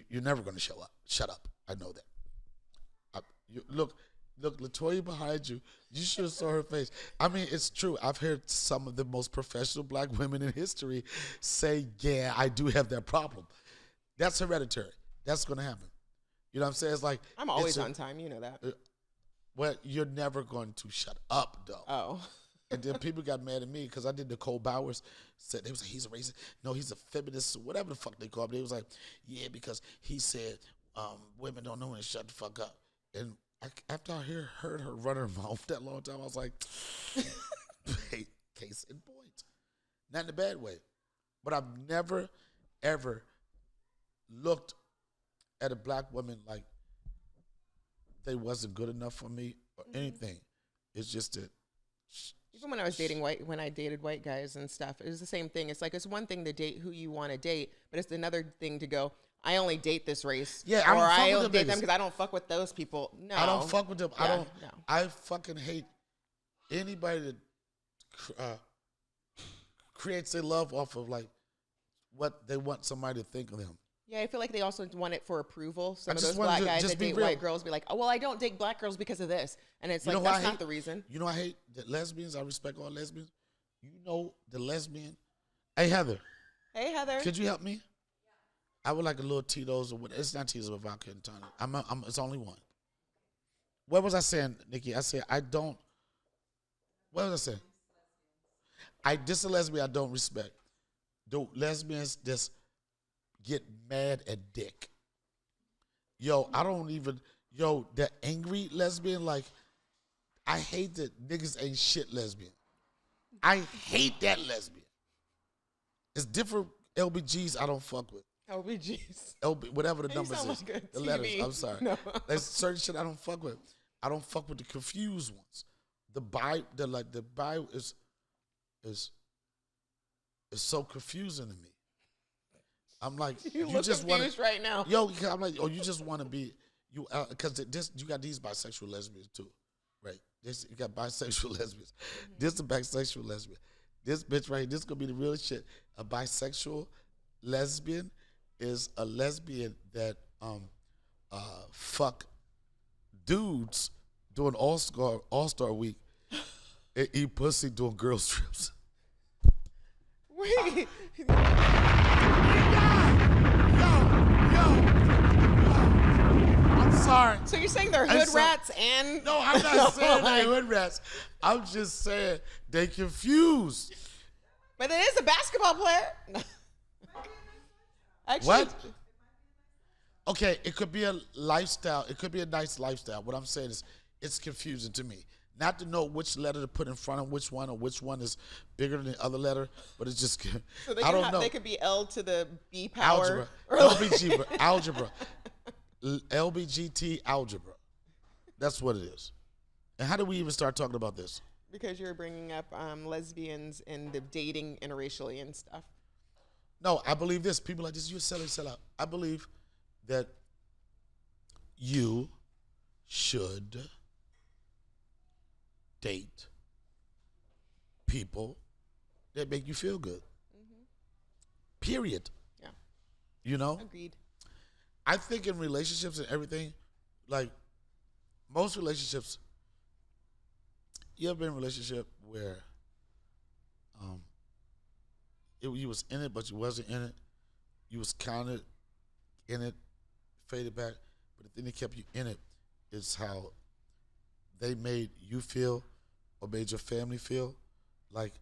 you're never going to shut up. I know that. Look, LaToya behind you. You should have saw her face. I mean, it's true. I've heard some of the most professional black women in history say, yeah, I do have that problem. That's hereditary. That's going to happen. You know what I'm saying? It's like, I'm always on time. You know that. Well, you're never going to shut up, though. Oh. And then people got mad at me because I did Nicole Bowers. Said they was like, he's a racist. No, he's a feminist, or whatever the fuck they call him. They was like, yeah, because he said women don't know when to shut the fuck up. And after I heard her run her mouth that long time, I was like, case in point. Not in a bad way. But I've never, ever looked at a black woman like they wasn't good enough for me or anything. It's just that. Even when I was when I dated white guys and stuff, it was the same thing. It's like, it's one thing to date who you want to date, but it's another thing to go, I only date this race. Yeah, I don't only date them because I don't fuck with those people. No. I don't fuck with them. Yeah, I fucking hate anybody that creates their love off of like what they want somebody to think of them. Yeah, I feel like they also want it for approval. Some of just those wanted black to guys just that be date real. white girls be like, oh, well, I don't date black girls because of this. And it's like, that's not the reason. You know I hate the lesbians. I respect all lesbians. You know the lesbian. Hey, Heather. Hey, Heather. Could you help me? I would like a little Tito's or whatever. It's not Tito's with vodka and tonic. It's only one. What was I saying, Nikki? I said I don't. What was I saying? This a lesbian I don't respect. The lesbians just get mad at dick. The angry lesbian, like, I hate that niggas ain't shit lesbian. I hate that lesbian. It's different LBGs I don't fuck with. LBGs. Whatever the numbers sound is. like a The TV. letters. I'm sorry. No. There's certain shit I don't fuck with. I don't fuck with the confused ones. the Bible is so confusing to me. I'm like, You you look just want confused right now. Yo, I'm like, oh, you just want to be you because this you got these bisexual lesbians too, right? This you got bisexual lesbians. This the bisexual lesbian. This bitch right here, this gonna be the real shit. A bisexual lesbian is a lesbian that fuck dudes doing all-star week and eat pussy doing girls trips. Wait. I'm sorry. So you're saying they're And hood so- rats and No, I'm not saying they hood rats. I'm just saying they confused. But it is a basketball player. Actually, What? Okay, it could be a lifestyle. It could be a nice lifestyle. What I'm saying is it's confusing to me. Not to know which letter to put in front of which one or which one is bigger than the other letter, but it's just, So they I don't can know. They could be L to the B power. Algebra. Or Algebra. LBGT algebra. That's what it is. And how did we even start talking about this? Because you're bringing up lesbians and the dating interracially and stuff. No, I believe this. People like this, you sell out. I believe that you should date people that make you feel good. Period. Yeah, You know? agreed. I think in relationships and everything, like most relationships, you ever been in a relationship where you was in it but you wasn't in it? You was counted in it, faded back, but the thing that kept you in it is how they made you feel or made your family feel. Like,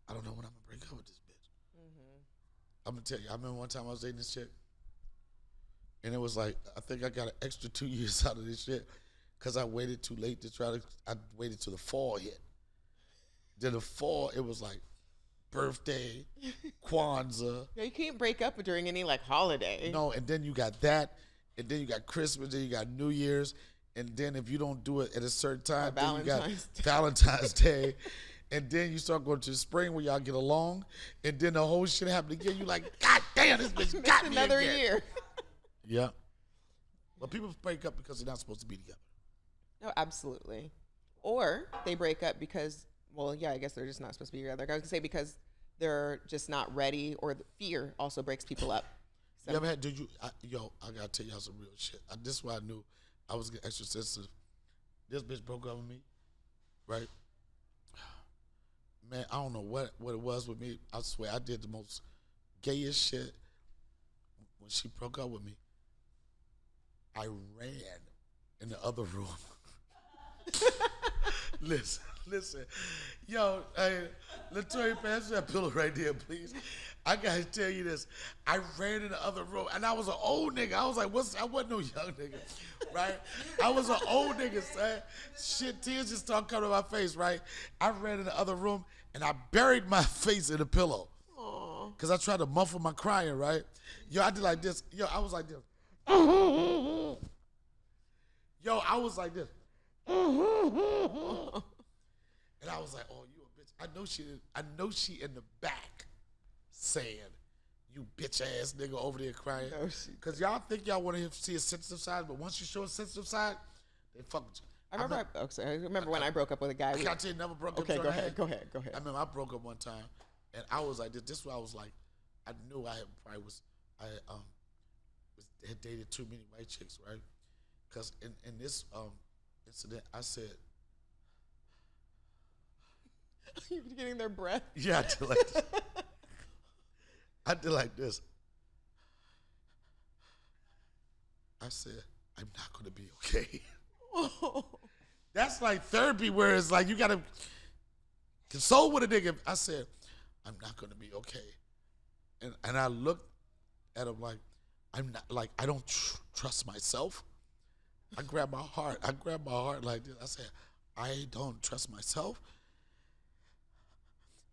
I don't know when I'm gonna break up with this bitch. I'm gonna tell you, I remember one time I was dating this chick, and it was like, I think I got an extra 2 years out of this shit because I waited too late I waited till the fall hit. Then the fall, it was like birthday, Kwanzaa. Yeah, you can't break up during any like holiday. No, and then you got that, and then you got Christmas, then you got New Year's, and then if you don't do it at a certain time, then you got Valentine's Day. Valentine's Day, and then you start going to the spring where y'all get along, and then the whole shit happen again. You like, God damn, this bitch got me Another again. year. Yeah. But people break up because they're not supposed to be together. No, absolutely. Or they break up because, well, yeah, I guess they're just not supposed to be together. I was gonna say because they're just not ready, or the fear also breaks people up. So, You ever had, I gotta tell y'all some real shit. This is why I knew I was getting extra sensitive. This bitch broke up with me, right? Man, I don't know what it was with me. I swear I did the most gayest shit when she broke up with me. I ran in the other room. Listen. Yo, hey, Latoya, pass that pillow right there, please. I gotta tell you this. I ran in the other room, and I was an old nigga. I was like, I wasn't no young nigga, right? I was an old nigga, son. Shit, tears just started coming to my face, right? I ran in the other room, and I buried my face in the pillow. Aw. Because I tried to muffle my crying, right? Yo, I did like this. Yo, I was like this. Yo, I was like this. And I was like, oh, you a bitch. I know she in the back saying, you bitch ass nigga over there crying. No, she- Because y'all think y'all want to see a sensitive side, but once you show a sensitive side, they fuck with you. I remember when I broke up with a guy. I can't tell you, never broke up. Okay, with go her. ahead. I remember I broke up one time, and I was like, this is why I was like, I knew I had dated too many white chicks, right? Because in this incident, I said, You're getting their breath. yeah, I did like this. I did like this. I said, I'm not going to be okay. That's like therapy where it's like you got to console with a nigga. I said, I'm not going to be okay. And I looked at him like, I don't trust myself. I grabbed my heart like this. I said, I don't trust myself.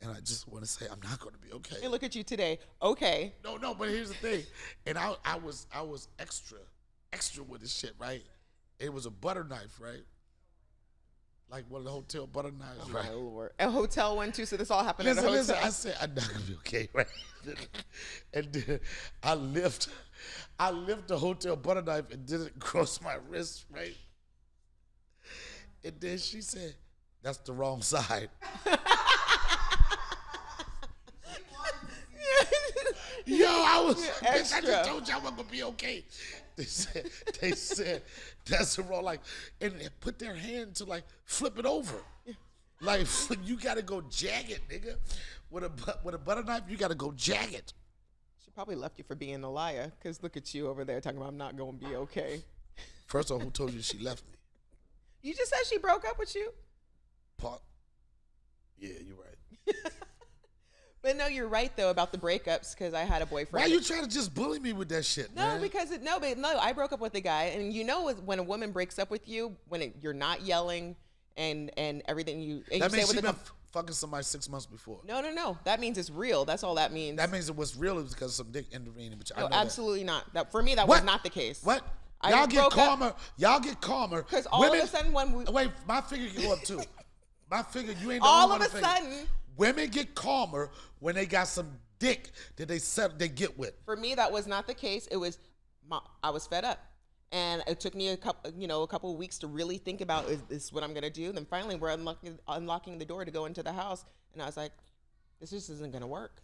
And I just want to say, I'm not going to be okay. And look at you today. Okay. No, but here's the thing. And I was extra with this shit, right? It was a butter knife, right? like one of the hotel butter knives, Oh, right? my Lord. A hotel one too, so this all happened at a Listen, hotel. I said I'm not gonna be okay, right? And then I lift the hotel butter knife and did it across my wrist, right? And then she said, "That's the wrong side." Yo, I was bitch, I Extra. just told you I wasn't gonna be okay. They said that's the wrong, like, and they put their hand to like flip it over. Like you gotta go jagged, nigga. With a butter knife, you gotta go jagged. She probably left you for being a liar, because look at you over there talking about I'm not going to be okay. First of all, who told you she left me? You just said she broke up with you. Yeah, you're right. But no, you're right though about the breakups, because I had a boyfriend. Why you trying to just bully me with that shit, No, man? because I broke up with a guy, and you know when a woman breaks up with you, you're not yelling and everything and that you means say she with been fucking somebody 6 months before. No. That means it's real. That's all that means. That means it was real because some dick intervening. But I No, know that. absolutely not. That for me, that What? was not the case. What? I Y'all get broke up- calmer. Y'all get calmer. Because all of a sudden Wait, my figure can go up too. My figure, you ain't the all only of one a to figure. sudden, Women get calmer when they got some dick that they get with. for me, that was not the case. It was I was fed up, and it took me a couple of weeks to really think about, is this what I'm gonna do? Then finally, we're unlocking the door to go into the house, and I was like, this just isn't gonna work.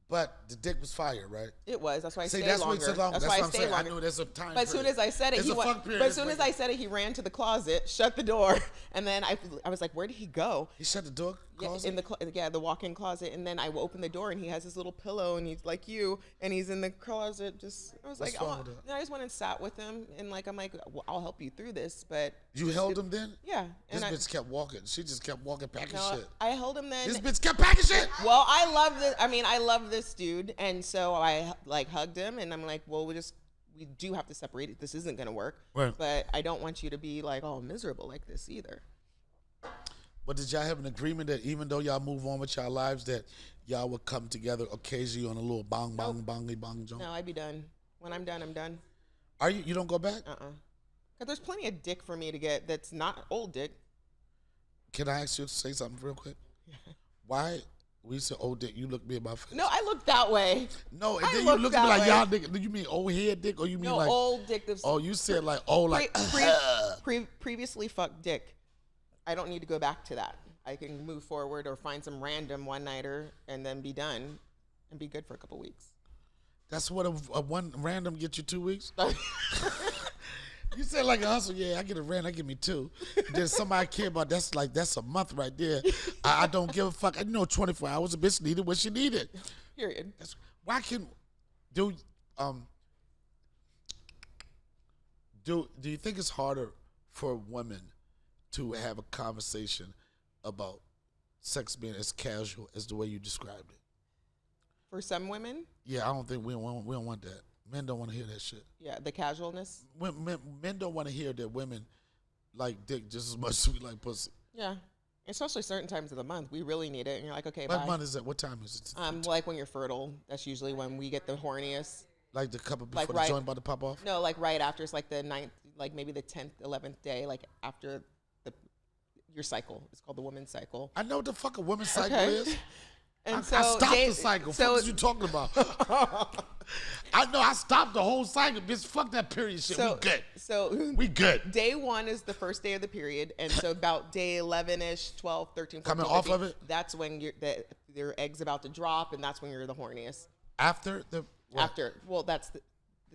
But the dick was fire, right? It was. That's why I See, stayed that's what longer. it's long. That's That's why what I I'm stayed saying. longer. I knew there's a time. But as soon as I said it, It's he a went. fuck period. But as It's soon like- as I said it, he ran to the closet, shut the door, and then I was like, "Where did he go?" He shut the door. Yeah, Closet? in the walk-in closet, and then I opened the door, and he has his little pillow, and he's like you, and he's in the closet. I was What's like, wrong with that? I just went and sat with him, and I'm like, well, I'll help you through this, but You held him then? yeah, This and bitch kept walking. She just kept walking, packing no, shit. I held him then. This bitch kept packing shit. Well, I love this dude, and so I like hugged him, and I'm like, well, we do have to separate it. This isn't gonna work, Right. but I don't want you to be like all miserable like this either. But did y'all have an agreement that even though y'all move on with y'all lives, that y'all would come together occasionally on a little bong joint? No, I'd be done. When I'm done, I'm done. Are you? You don't go back? Because there's plenty of dick for me to get that's not old dick. Can I ask you to say something real quick? Why? We said old dick. You look me in my face. No, I look that way. No, and I then you look look at me that like way. y'all nigga. Do you mean old head dick or you mean No, like old dick. That's Oh, you said like old like previously fucked dick. I don't need to go back to that. I can move forward or find some random one-nighter and then be done and be good for a couple weeks. That's what a one random get you 2 weeks. You said like a hustle, yeah. I get a random, I give me 2. Then somebody I care about, that's a month right there. I don't give a fuck. I know 24 hours. A bitch needed what she needed. Period. Why can do you think it's harder for women to have a conversation about sex being as casual as the way you described it? For some women, Yeah, I don't think we don't want that. Men don't want to hear that shit. yeah, the casualness. Men don't want to hear that women like dick just as much as we like pussy. Yeah, especially certain times of the month, we really need it, and you're like, okay, What bye. month is that? What time is it? Like when you're fertile, that's usually when we get the horniest. Like the couple before like the right- joint about to pop off? No, like right after. It's like the 9th, like maybe the 10th, 11th day, like after your cycle. It's called the woman's cycle. I know what the fuck a woman's cycle Okay. is. And I so stopped they- the cycle. so- What are you talking about? I know I stopped the whole cycle. Bitch, fuck that period shit. We good. So We good. day 1 is the first day of the period, and so about day 11-ish, 12, 13, 14, Coming off 15, of it? That's when your egg's about to drop, and that's when you're the horniest. After the what? After, well, that's the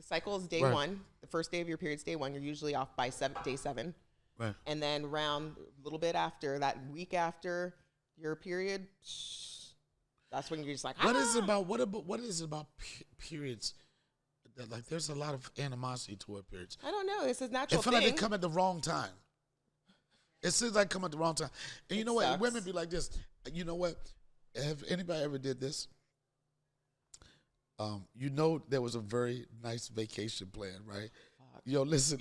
cycle is day Right. 1. The first day of your period's day 1. You're usually off by day 7. Right. And then around a little bit after, that week after your period, that's when you're just like, What is it about? What is it about periods? That, like, there's a lot of animosity toward periods. I don't know. It's a natural It feel thing. like they come at the wrong time. It seems like come at the wrong time. And you know what? sucks. Women be like this. You know what? Have anybody ever did this? You know there was a very nice vacation plan, right? Yo, listen.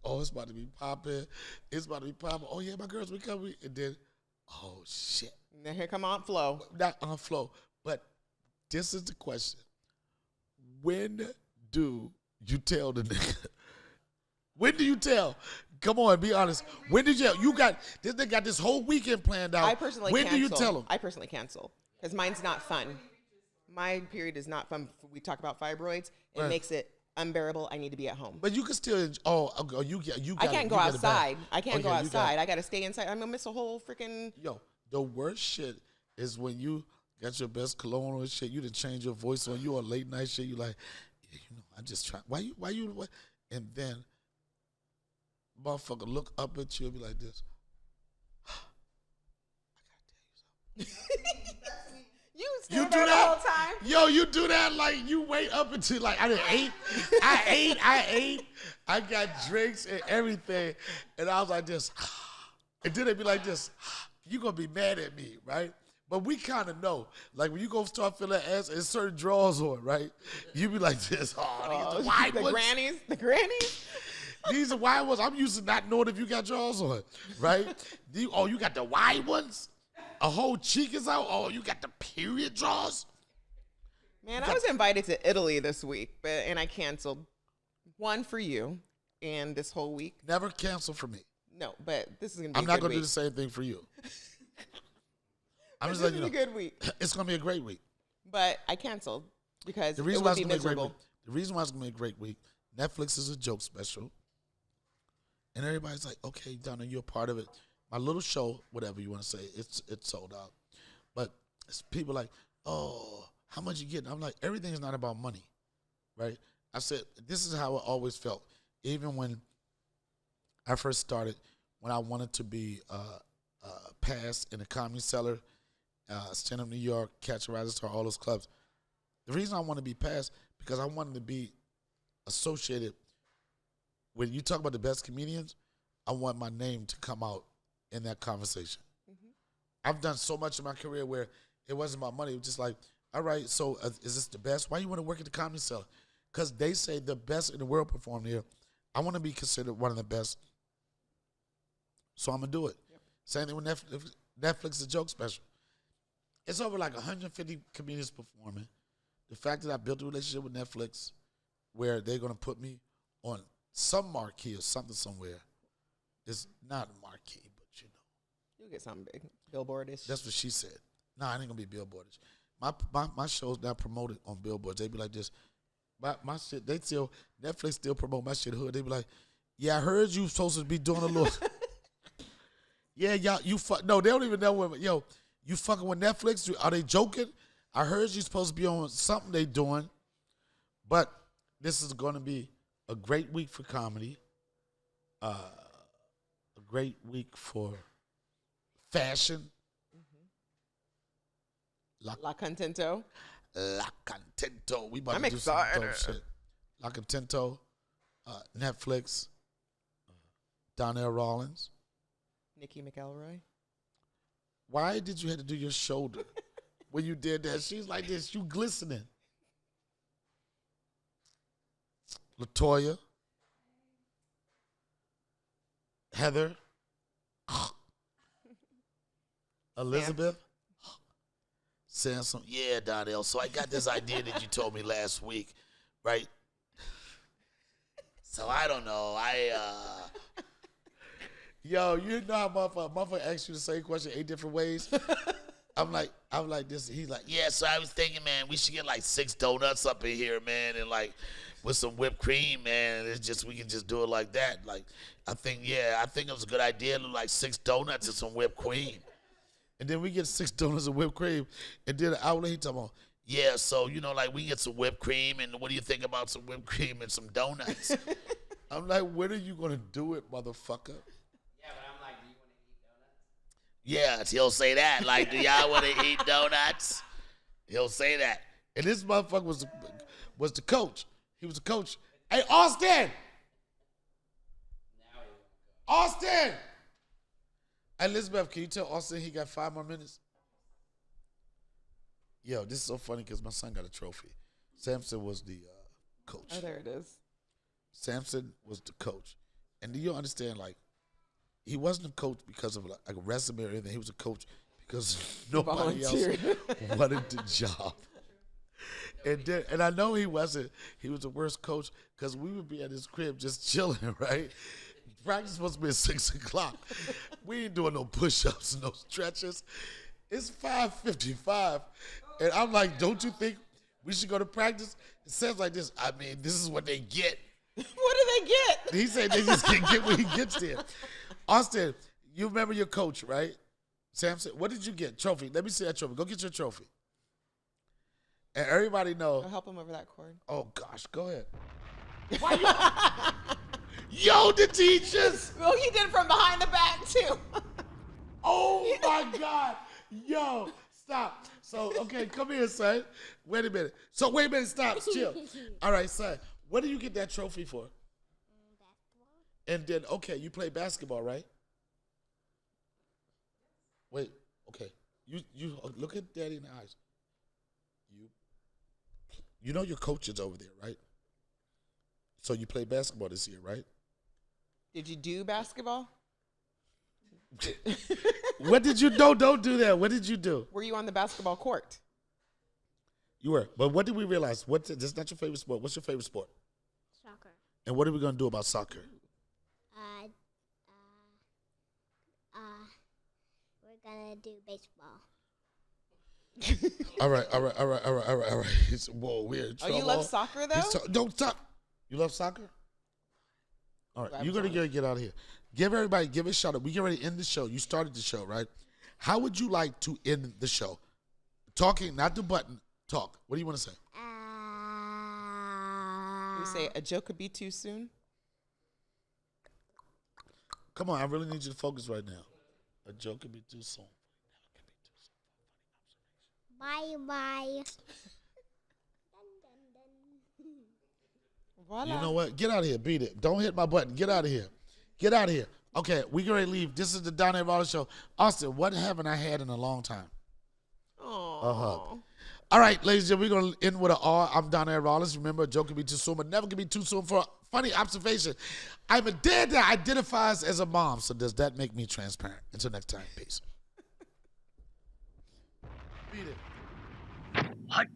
Oh, it's about to be popping. It's about to be popping. Oh, yeah, my girls, we coming. And then, oh, shit. And then here come Aunt Flo. Not on flow. But this is the question. When do you tell the nigga? When do you tell? Come on, be honest. When did you got this? They got this whole weekend planned out. I personally when cancel. do you tell them? I personally cancel because mine's not fun. My period is not fun. We talk about fibroids. It Right. makes it unbearable. I need to be at home. But you can still. You I can't go outside. I can't Okay, go you outside. I got to stay inside. I'm gonna miss a whole freaking. Yo, the worst shit is when you got your best cologne and shit. You done change your voice on you on late night shit. You like, yeah, I just try. Why you? What? And then, motherfucker look up at you and be like this. You You do there the that whole time. Yo, you do that like you wait up until like I done ate. I ate. I got drinks and everything. And I was like this. And then they be like this. You gonna be mad at me, right? But we kind of know. Like when you go start feeling ass and certain drawers on, right? You be like this. Oh, these are wide the ones. grannies. The grannies. These are wide ones. I'm used to not knowing if you got drawers on, right? You got the wide ones? A whole cheek is out? Oh, you got the period drawers? Man, I was invited to Italy this week, and I canceled. One for you, and this whole week. Never cancel for me. No, but this is gonna be. I'm a not good going to do week. the same thing for you. I'm This just letting is you know. a good week, It's going to be a great week. but I canceled because The it reason would why it's be going to be a great miserable. week. The reason why it's going to be a great week. Netflix is a joke special, and everybody's like, "Okay, Donna, you're a part of it." My little show, whatever you want to say, it's sold out. But it's people like, "Oh, how much you getting?" I'm like, everything is not about money, right? I said this is how I always felt, even when I first started. When I wanted to be passed in the Comedy Cellar, Stand Up New York, Catch a Rising Star, all those clubs. The reason I wanted to be passed because I wanted to be associated. When you talk about the best comedians, I want my name to come out in that conversation. Mm-hmm. I've done so much in my career where it wasn't about money. It was just like, all right, so is this the best? Why you want to work at the Comedy Cellar? Because they say the best in the world perform here. I want to be considered one of the best. So I'm going to do it. Yep. Same thing with Netflix. Netflix is a joke special. It's over like 150 comedians performing. The fact that I built a relationship with Netflix where they're going to put me on some marquee or something somewhere. It's not a marquee, but you know. You'll get something big. Billboardish. That's what she said. Nah, it ain't going to be billboardish. My show's not promoted on billboards. They be like this. My shit, Netflix still promote my shit hood. They be like, yeah, I heard you supposed to be doing a little. Yeah, y'all, no, they don't even know what, yo, you fucking with Netflix? Are they joking? I heard you supposed to be on something they doing. But this is going to be a great week for comedy. A great week for fashion. Mm-hmm. La Contento. La Contento. We about I'm to do excited. some dope shit. La Contento, Netflix, Donnell Rawlings. Nikki McElroy. Why did you have to do your shoulder when you did that? She's like this. You glistening. LaToya. Heather. Elizabeth. Saying yeah, Donnell. So I got this idea that you told me last week, right? So I don't know. Yo, you know how motherfucker asks you the same question 8 different ways? I'm like this. He's like, yeah, so I was thinking, man, we should get like 6 donuts up in here, man, and like with some whipped cream, man. It's just, we can just do it like that. Like, I think it was a good idea to like 6 donuts and some whipped cream. And then we get 6 donuts and whipped cream. And then an hour later, he talking about, yeah, so, you know, like we get some whipped cream, and what do you think about some whipped cream and some donuts? I'm like, when are you going to do it, motherfucker? Yeah, but I'm like, do you want to eat donuts? Yes, he'll say that. Like, do y'all want to eat donuts? He'll say that. And this motherfucker was the coach. He was the coach. Hey, Austin! Austin! Elizabeth, can you tell Austin he got 5 more minutes? Yo, this is so funny because my son got a trophy. Samson was the coach. Oh, there it is. Samson was the coach. And do you understand, like, he wasn't a coach because of like a resume or anything. He was a coach because nobody else wanted the job. And I know he wasn't. He was the worst coach because we would be at his crib just chilling, right? Practice supposed to be at 6 o'clock. We ain't doing no push-ups, no stretches. It's 5:55. And I'm like, don't you think we should go to practice? It says like this. I mean, this is what they get. What do they get? He said they just can't get when he gets there. Austin, you remember your coach, right? Samson, what did you get? Trophy. Let me see that trophy. Go get your trophy. And everybody know. I'll help him over that cord. Oh, gosh. Go ahead. Yo, the teachers. Well, he did it from behind the back, too. Oh, my God. Yo, stop. So, okay, come here, son. Wait a minute. Stop. Chill. All right, son. What do you get that trophy for? Basketball. And then, okay, you play basketball, right? Wait, okay. You look at Daddy in the eyes. You know your coach is over there, right? So you play basketball this year, right? Did you do basketball? What did you do? Don't do that. What did you do? Were you on the basketball court? You were. But what did we realize? This is not your favorite sport. What's your favorite sport? Soccer. And what are we going to do about soccer? We're gonna do baseball. All right. Whoa, we're in Oh, trouble. you love soccer, though? Don't stop. You love soccer? All right, you're going to get out of here. Give a shout out. We get ready to end the show. You started the show, right? How would you like to end the show? Talking, not the button. Talk. What do you want to say? You say a joke could be too soon? Come on, I really need you to focus right now. A joke could be too soon. Bye bye. Voila. You know what? Get out of here. Beat it. Don't hit my button. Get out of here. Get out of here. Okay, we going to leave. This is the Donnell Rawlings Show. Austin, what haven't I had in a long time? Aww. A hug. All right, ladies and gentlemen, we're going to end with an R. I'm Donnell Rawlings. Remember, a joke can be too soon, but never can be too soon for a funny observation. I'm a dad that identifies as a mom, so does that make me transparent? Until next time, peace. Beat it. Hot.